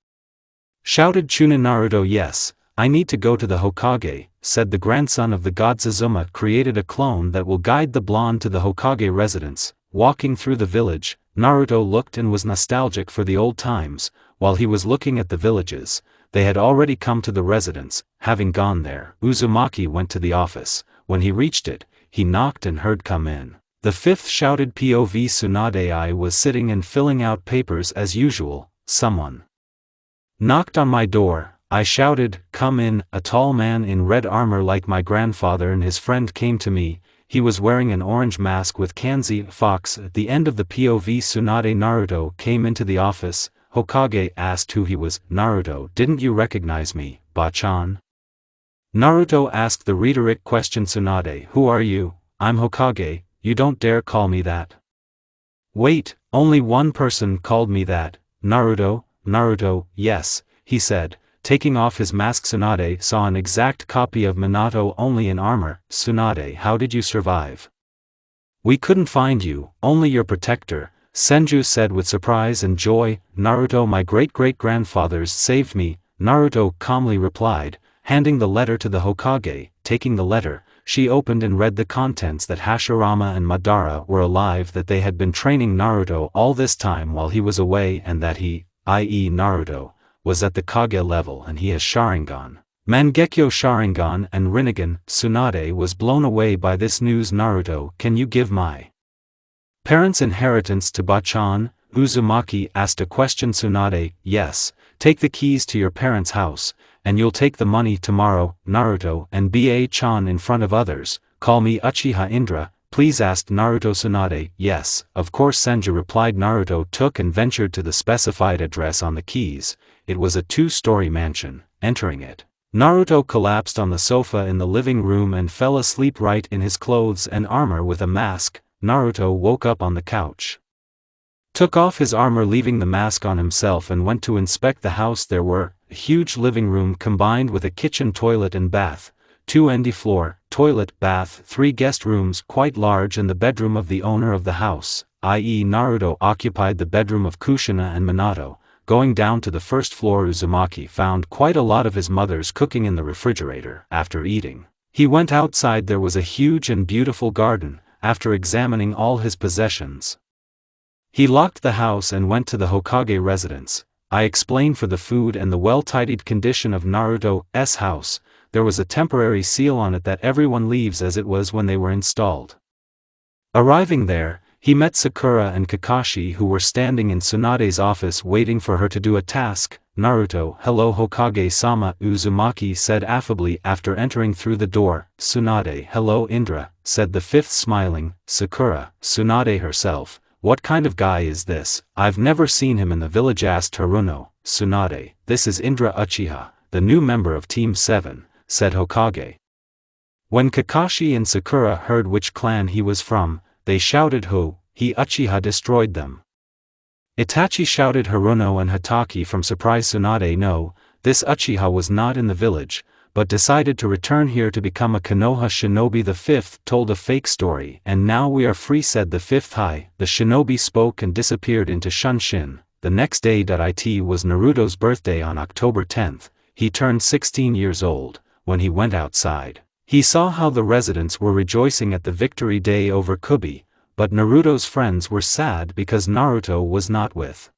shouted Chunin. Naruto, yes, I need to go to the Hokage, said the grandson of the gods. Izuma created a clone that will guide the blonde to the Hokage residence. Walking through the village, Naruto looked and was nostalgic for the old times. While he was looking at the villages, they had already come to the residence. Having gone there, Uzumaki went to the office. When he reached it, he knocked and heard come in. The 5th shouted POV Tsunade. I was sitting and filling out papers as usual. Someone knocked on my door. I shouted, come in. A tall man in red armor like my grandfather and his friend came to me. He was wearing an orange mask with kanji fox at the end of the POV Tsunade. Naruto came into the office. Hokage asked who he was. Naruto, didn't you recognize me, Bachan? Naruto asked the rhetoric question. Tsunade, who are you? I'm Hokage, you don't dare call me that. Wait, only one person called me that. Naruto, yes, he said, taking off his mask. Tsunade saw an exact copy of Minato only in armor. Tsunade, how did you survive? We couldn't find you, only your protector, Senju said with surprise and joy. Naruto, my great-great-grandfathers saved me, Naruto calmly replied, handing the letter to the Hokage. Taking the letter, she opened and read the contents that Hashirama and Madara were alive, that they had been training Naruto all this time while he was away, and that he, i.e. Naruto, was at the Kage level and he has Sharingan, Mangekyo Sharingan and Rinnegan. Tsunade was blown away by this news. Naruto, can you give my parents' inheritance to Bachan? Uzumaki asked a question. Tsunade, yes, take the keys to your parents' house, and you'll take the money tomorrow. Naruto, and Bachan in front of others, call me Uchiha Indra, please asked Naruto. Tsunade, yes, of course Senju replied. Naruto took and ventured to the specified address on the keys. It was a 2-story mansion. Entering it, Naruto collapsed on the sofa in the living room and fell asleep right in his clothes and armor with a mask. Naruto woke up on the couch, took off his armor leaving the mask on himself, and went to inspect the house. There were a huge living room combined with a kitchen, toilet and bath, 2 ND floor, toilet, bath, 3 guest rooms quite large, and the bedroom of the owner of the house, i.e. Naruto, occupied the bedroom of Kushina and Minato. Going down to the first floor, Uzumaki found quite a lot of his mother's cooking in the refrigerator. After eating, he went outside. There was a huge and beautiful garden. After examining all his possessions, he locked the house and went to the Hokage residence. I explained for the food and the well-tidied condition of Naruto's house. There was a temporary seal on it that everyone leaves as it was when they were installed. Arriving there, he met Sakura and Kakashi, who were standing in Tsunade's office waiting for her to do a task. Naruto, hello Hokage-sama, Uzumaki said affably after entering through the door. Tsunade, hello Indra, said the fifth smiling. Sakura, Tsunade herself, what kind of guy is this? I've never seen him in the village, asked Haruno. Tsunade, this is Indra Uchiha, the new member of Team 7, said Hokage. When Kakashi and Sakura heard which clan he was from, they shouted ho, he Uchiha destroyed them. Itachi shouted Haruno and Hataki from surprise. Tsunade, no, this Uchiha was not in the village, but decided to return here to become a Konoha shinobi. The fifth told a fake story, and now we are free, said the fifth. Hi, the shinobi spoke and disappeared into Shunshin. The next day. It was Naruto's birthday on October 10th, he turned 16 years old. When he went outside, he saw how the residents were rejoicing at the victory day over Kubi, but Naruto's friends were sad because Naruto was not with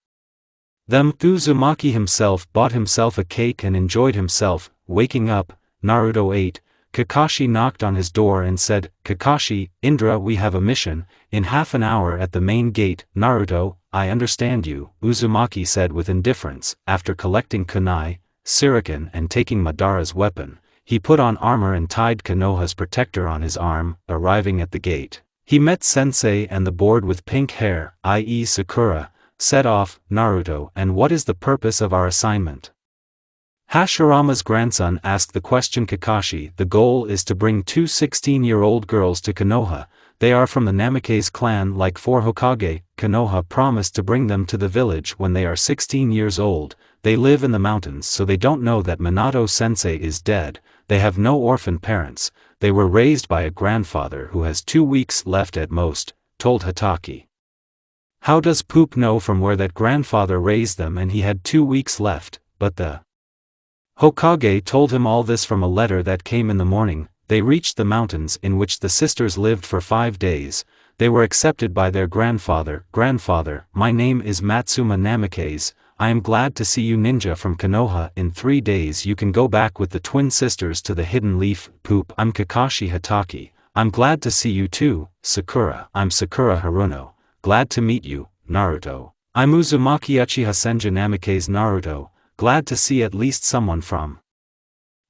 them. Uzumaki himself bought himself a cake and enjoyed himself. Waking up, Naruto ate. Kakashi knocked on his door and said, Kakashi, Indra, we have a mission, in half an hour at the main gate. Naruto, I understand you, Uzumaki said with indifference. After collecting kunai, shuriken and taking Madara's weapon, he put on armor and tied Konoha's protector on his arm. Arriving at the gate, he met Sensei and the board with pink hair, i.e. Sakura, set off. Naruto, and what is the purpose of our assignment? Hashirama's grandson asked the question. Kakashi, the goal is to bring 2 16-year-old girls to Konoha. They are from the Namikaze clan like 4 Hokage. Konoha promised to bring them to the village when they are 16 years old. They live in the mountains, so they don't know that Minato-sensei is dead. They have no orphan parents. They were raised by a grandfather who has 2 weeks left at most, told Hataki. How does Poop know from where that grandfather raised them and he had 2 weeks left? But the Hokage told him all this from a letter that came in the morning. They reached the mountains in which the sisters lived for 5 days. They were accepted by their grandfather. Grandfather, my name is Matsuma Namikaze. I am glad to see you, ninja from Konoha. In 3 days you can go back with the twin sisters to the Hidden Leaf. Poop, I'm Kakashi Hataki. I'm glad to see you too. Sakura, I'm Sakura Haruno. Glad to meet you, Naruto. I'm Uzumaki Uchiha Senju Namikaze. Naruto, glad to see at least someone from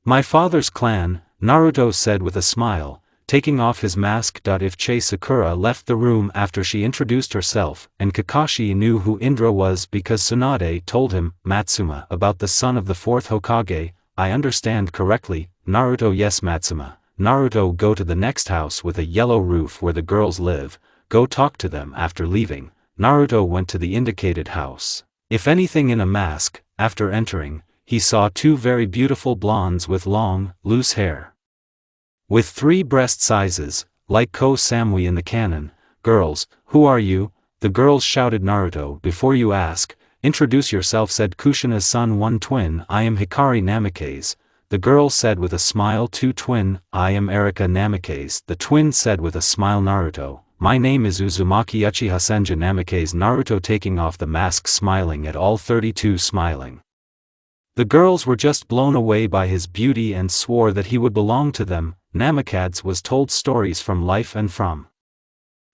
my father's clan, Naruto said with a smile. taking off his mask. If Sakura left the room after she introduced herself, and Kakashi knew who Indra was because Tsunade told him, Matsuma, about the son of the fourth Hokage. I understand correctly, Naruto? Yes, Matsuma. Naruto, go to the next house with a yellow roof where the girls live, go talk to them. After leaving, Naruto went to the indicated house. If anything, in a mask. After entering, he saw two very beautiful blondes with long, loose hair. With 3 breast sizes, like Ko Samui in the canon. Girls, who are you? The girls shouted. Naruto, before you ask, introduce yourself, said Kushina's son. 1 twin, I am Hikari Namikaze. The girl said with a smile. 2 twin, I am Erika Namikaze. The twin said with a smile. Naruto, my name is Uzumaki Uchiha Senju Namikaze. Naruto, taking off the mask, smiling at all 32 smiling. The girls were just blown away by his beauty and swore that he would belong to them. Namikaze was told stories from life and from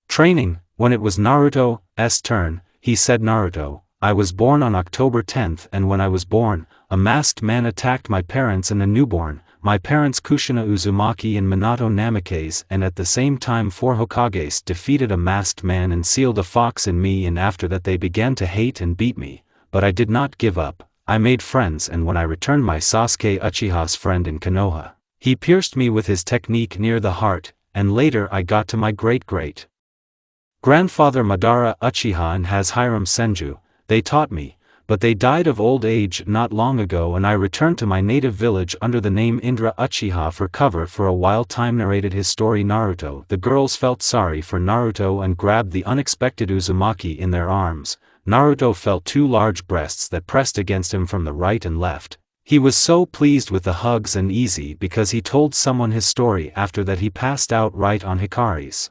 training. When it was Naruto's turn, he said, Naruto, I was born on October 10th, and when I was born, a masked man attacked my parents and a newborn. My parents Kushina Uzumaki and Minato Namikaze, and at the same time 4 Hokages defeated a masked man and sealed a fox in me, and after that they began to hate and beat me, but I did not give up. I made friends, and when I returned my Sasuke Uchiha's friend in Konoha, he pierced me with his technique near the heart, and later I got to my great-great-grandfather Madara Uchiha and has Harem Senju. They taught me, but they died of old age not long ago, and I returned to my native village under the name Indra Uchiha for cover for a while. Time narrated his story. Naruto. The girls felt sorry for Naruto and grabbed the unexpected Uzumaki in their arms. Naruto felt 2 large breasts that pressed against him from the right and left. He was so pleased with the hugs and easy because he told someone his story. After that he passed out right on Hikari's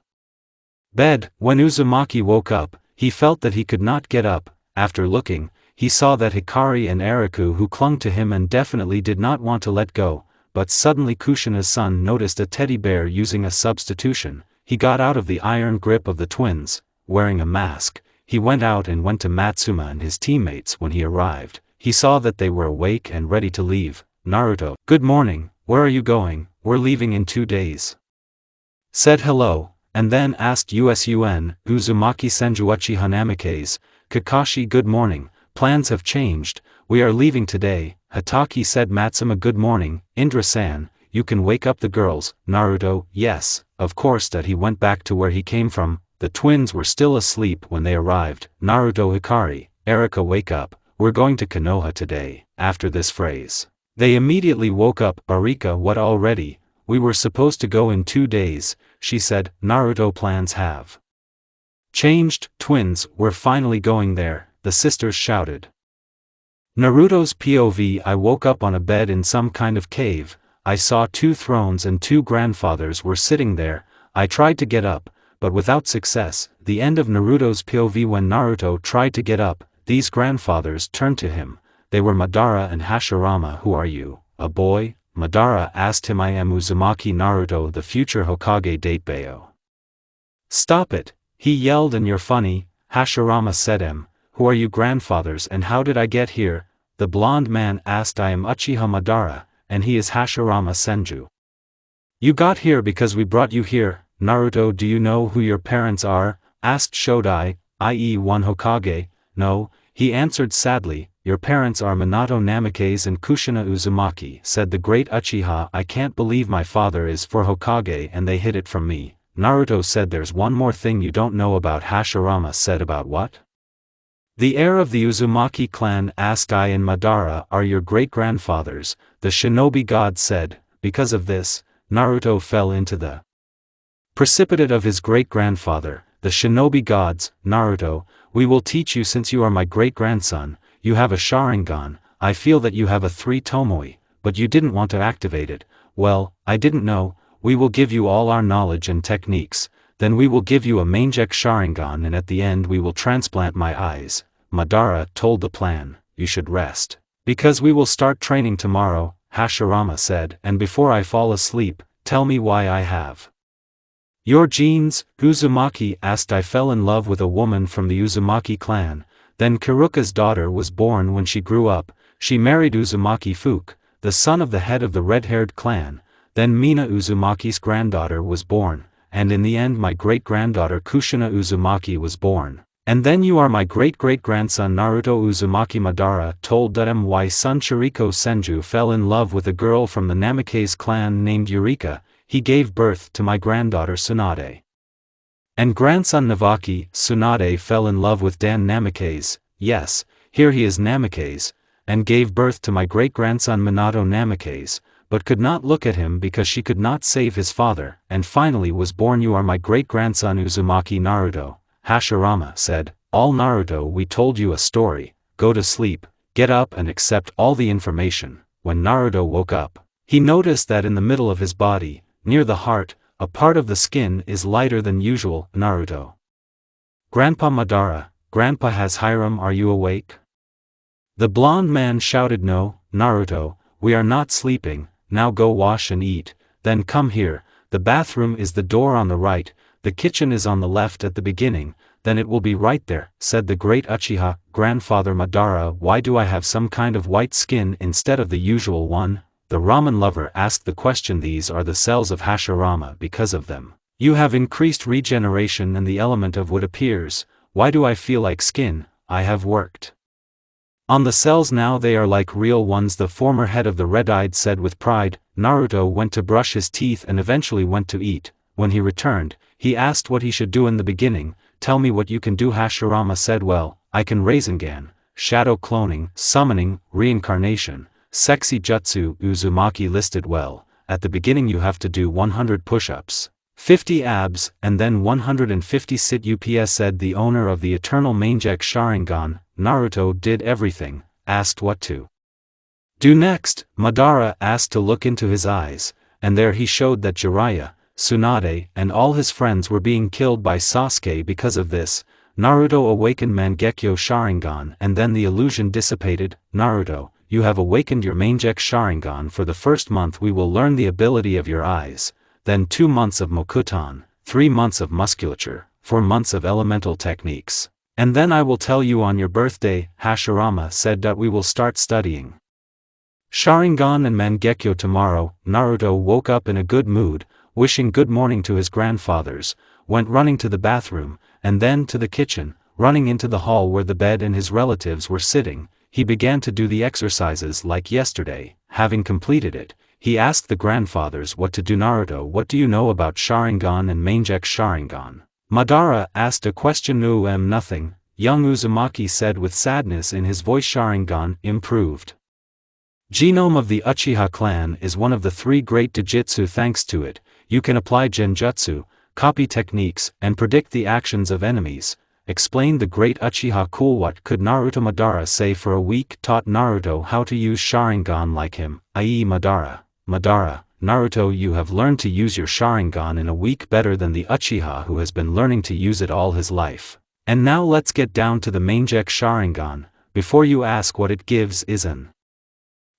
bed. When Uzumaki woke up, he felt that he could not get up. After looking, he saw that Hikari and Eriku who clung to him and definitely did not want to let go, but suddenly Kushina's son noticed a teddy bear using a substitution. He got out of the iron grip of the twins, wearing a mask. He went out and went to Matsuma and his teammates. When he arrived, he saw that they were awake and ready to leave. Naruto, good morning, where are you going? We're leaving in 2 days. Said hello, and then asked Uzumaki Senju Uchiha Namikaze. Kakashi, good morning, plans have changed, we are leaving today. Hatake said. Matsuma, good morning, Indra-san, you can wake up the girls. Naruto, yes, of course. That he went back to where he came from. The twins were still asleep when they arrived. Naruto, Hikari, Erika, wake up, we're going to Konoha today. After this phrase, they immediately woke up. Arika, what, already? We were supposed to go in 2 days, she said. Naruto, plans have changed. Twins, we're finally going there, the sisters shouted. Naruto's POV. I woke up on a bed in some kind of cave. I saw 2 thrones and 2 grandfathers were sitting there. I tried to get up, but without success. The end of Naruto's POV. When Naruto tried to get up, these grandfathers turned to him. They were Madara and Hashirama. Who are you, a boy? Madara asked him. I am Uzumaki. Naruto, the future Hokage. Datebayo. Stop it, he yelled, and you're funny. Hashirama said. Who are you grandfathers and how did I get here? The blonde man asked. I am Uchiha Madara, and he is Hashirama Senju. You got here because we brought you here. Naruto, do you know who your parents are? Asked Shodai, i.e. 1 Hokage. No, he answered sadly, your parents are Minato Namikaze and Kushina Uzumaki, said the great Uchiha. I can't believe my father is 4 Hokage and they hid it from me. Naruto said. There's one more thing you don't know about. Hashirama said. About what? The heir of the Uzumaki clan. Asked. I and Madara are your great-grandfathers, the shinobi god said. Because of this, Naruto fell into the precipitate of his great-grandfather, the shinobi gods. Naruto, we will teach you. Since you are my great-grandson, you have a Sharingan. I feel that you have a 3 Tomoe, but you didn't want to activate it. Well, I didn't know. We will give you all our knowledge and techniques, then we will give you a Mangek Sharingan, and at the end we will transplant my eyes. Madara told the plan. You should rest, because we will start training tomorrow, Hashirama said. And before I fall asleep, tell me why I have your genes. Uzumaki asked. I fell in love with a woman from the Uzumaki clan. Then Kiruka's daughter was born. When she grew up, she married Uzumaki Fuke, the son of the head of the red-haired clan. Then Mina Uzumaki's granddaughter was born, and in the end my great-granddaughter Kushina Uzumaki was born. And then you are my great-great-grandson Naruto Uzumaki. Madara told them why son Shiriko Senju fell in love with a girl from the Namikaze clan named Eureka. He gave birth to my granddaughter Tsunade. And grandson Navaki, Tsunade fell in love with Dan Namikaze, yes, here he is Namikaze, and gave birth to my great-grandson Minato Namikaze, but could not look at him because she could not save his father, and finally was born. You are my great-grandson Uzumaki. Naruto, Hashirama said, all Naruto, we told you a story, go to sleep, get up and accept all the information. When Naruto woke up, he noticed that in the middle of his body, near the heart, a part of the skin is lighter than usual. Naruto. Grandpa Madara, Grandpa has Harem, are you awake? The blonde man shouted. No, Naruto, we are not sleeping, now go wash and eat, then come here, the bathroom is the door on the right, the kitchen is on the left at the beginning, then it will be right there, said the great Uchiha. Grandfather Madara, why do I have some kind of white skin instead of the usual one? The ramen lover asked the question. These are the cells of Hashirama. Because of them, you have increased regeneration and the element of wood appears. Why do I feel like skin? I have worked on the cells, now they are like real ones, the former head of the red-eyed said with pride. Naruto went to brush his teeth and eventually went to eat. When he returned, he asked what he should do in the beginning. Tell me what you can do. Hashirama said, well, I can Rasengan, shadow cloning, summoning, reincarnation, sexy jutsu. Uzumaki listed, well, at the beginning you have to do 100 push-ups, 50 abs, and then 150 sit-ups, said the owner of the eternal Mangekyou Sharingan. Naruto did everything, asked what to do next. Madara asked to look into his eyes, and there he showed that Jiraiya, Tsunade, and all his friends were being killed by Sasuke. Because of this, Naruto awakened Mangekyou Sharingan and then the illusion dissipated. Naruto, you have awakened your Mangekyou Sharingan. For the first month we will learn the ability of your eyes, then 2 months of Mokuton, 3 months of musculature, 4 months of elemental techniques. And then I will tell you on your birthday. Hashirama said that we will start studying Sharingan and Mangekyou tomorrow. Naruto woke up in a good mood, wishing good morning to his grandfathers, went running to the bathroom, and then to the kitchen, running into the hall where the bed and his relatives were sitting. He began to do the exercises like yesterday. Having completed it, he asked the grandfathers what to do. Naruto, what do you know about Sharingan and Mangekyou Sharingan? Madara asked a question. Nothing, young Uzumaki said with sadness in his voice. Sharingan improved genome of the Uchiha clan is one of the 3 great Dojutsu. Thanks to it, you can apply genjutsu, copy techniques, and predict the actions of enemies, explained the great Uchiha. Cool. What could Naruto? Madara say for a week taught Naruto how to use Sharingan like him, i.e. Madara. Madara, Naruto, you have learned to use your Sharingan in a week better than the Uchiha who has been learning to use it all his life. And now let's get down to the Mangekyou Sharingan. Before you ask what it gives, is an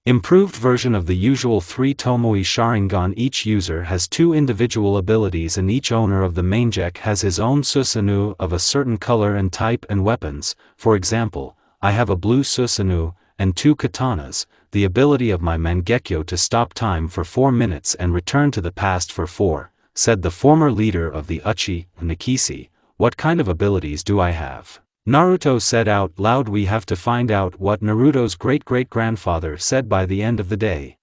improved version of the usual 3 Tomoe Sharingan. Each user has 2 individual abilities and each owner of the Mangekyou has his own Susanoo of a certain color and type and weapons. For example, I have a blue Susanoo and 2 katanas, the ability of my Mangekyou to stop time for 4 minutes and return to the past for 4, said the former leader of the Uchi, Nikishi. What kind of abilities do I have? Naruto said out loud. We have to find out what Naruto's great-great-grandfather said by the end of the day.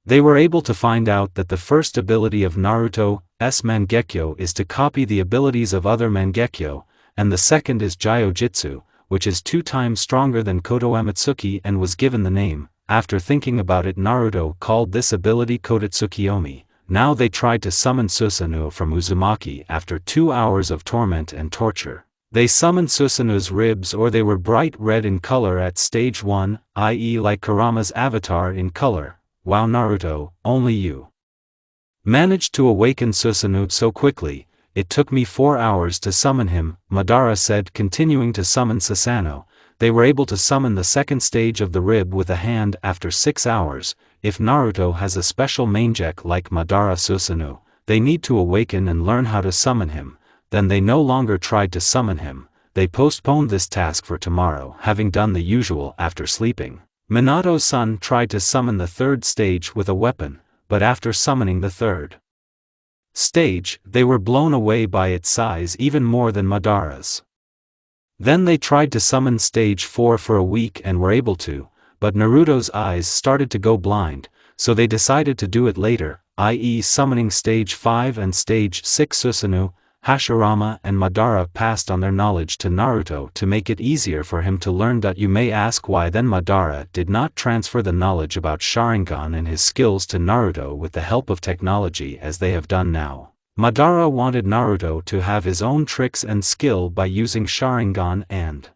They were able to find out that the first ability of Naruto's Mangekyou is to copy the abilities of other Mangekyou, and the second is Gyojutsu, which is 2 times stronger than Koto Amatsuki and was given the name. After thinking about it, Naruto called this ability Kodotsukiyomi. Now they tried to summon Susanoo from Uzumaki after 2 hours of torment and torture. They summoned Susanoo's ribs, or they were bright red in color at stage 1, i.e. like Kurama's avatar in color. Wow Naruto, only you managed to awaken Susanoo so quickly. It took me 4 hours to summon him, Madara said, continuing to summon Susanoo. They were able to summon the second stage of the rib with a hand after 6 hours. If Naruto has a special Mangekyou like Madara Susanoo, they need to awaken and learn how to summon him. Then they no longer tried to summon him, they postponed this task for tomorrow, having done the usual after sleeping. Minato's son tried to summon the 3rd stage with a weapon, but after summoning the third stage, they were blown away by its size even more than Madara's. Then they tried to summon stage 4 for a week and were able to, but Naruto's eyes started to go blind, so they decided to do it later, i.e. summoning stage 5 and stage 6. Susanoo, Hashirama and Madara passed on their knowledge to Naruto to make it easier for him to learn. You may ask why then Madara did not transfer the knowledge about Sharingan and his skills to Naruto with the help of technology as they have done now. Madara wanted Naruto to have his own tricks and skill by using Sharingan and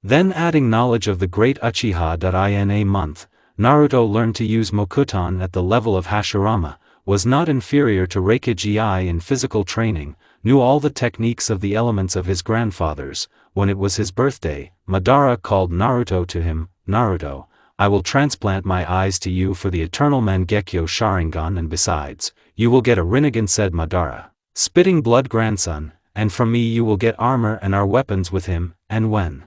then adding knowledge of the great Uchiha. In a month, Naruto learned to use Mokuton at the level of Hashirama, was not inferior to Reikage in physical training, knew all the techniques of the elements of his grandfathers. When it was his birthday, Madara called Naruto to him. Naruto, I will transplant my eyes to you for the eternal Mangekyo Sharingan, and besides, you will get a Rinnegan, said Madara, spitting blood grandson, and from me you will get armor and our weapons with him, and when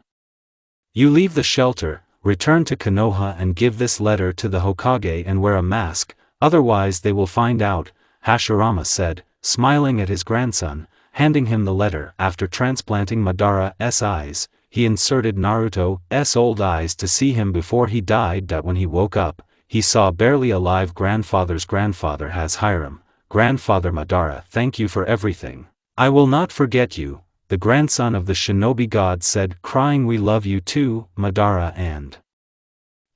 you leave the shelter, return to Konoha and give this letter to the Hokage and wear a mask, otherwise they will find out, Hashirama said, smiling at his grandson, handing him the letter. After transplanting Madara's eyes, he inserted Naruto's old eyes to see him before he died. When he woke up, he saw barely alive grandfather's grandfather has Harem. Grandfather Madara, thank you for everything. I will not forget you, the grandson of the shinobi god said, crying. We love you too, Madara and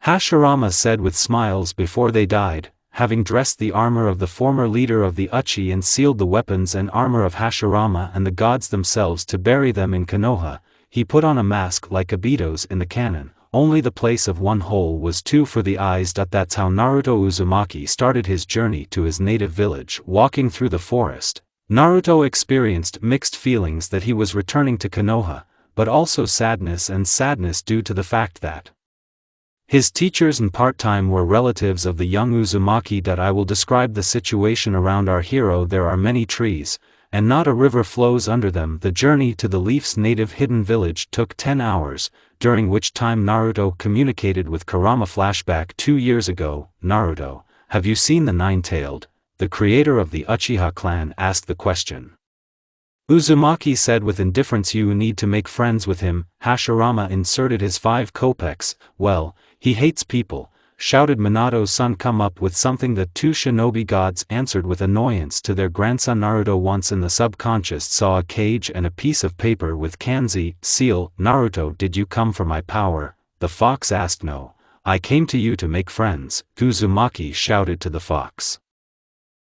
Hashirama said with smiles before they died. Having dressed the armor of the former leader of the Uchi and sealed the weapons and armor of Hashirama and the gods themselves to bury them in Konoha, he put on a mask like Obito's in the canon, only the place of one hole was two for the eyes. That's how Naruto Uzumaki started his journey to his native village. Walking through the forest, Naruto experienced mixed feelings that he was returning to Konoha, but also sadness due to the fact that his teachers and part-time were relatives of the young Uzumaki. I will describe the situation around our hero. There are many trees, and not a river flows under them. The journey to the Leaf's native hidden village took 10 hours, during which time Naruto communicated with Kurama. Flashback 2 years ago. Naruto, have you seen the Nine-Tailed? The creator of the Uchiha clan asked the question. Uzumaki said with indifference, you need to make friends with him. Hashirama inserted his 5 kopecks. Well, he hates people, shouted Minato's son. Come up with something. The 2 shinobi gods answered with annoyance to their grandson. Naruto once in the subconscious saw a cage and a piece of paper with kanji, seal. Naruto, did you come for my power? The fox asked. No, I came to you to make friends, Uzumaki shouted to the fox.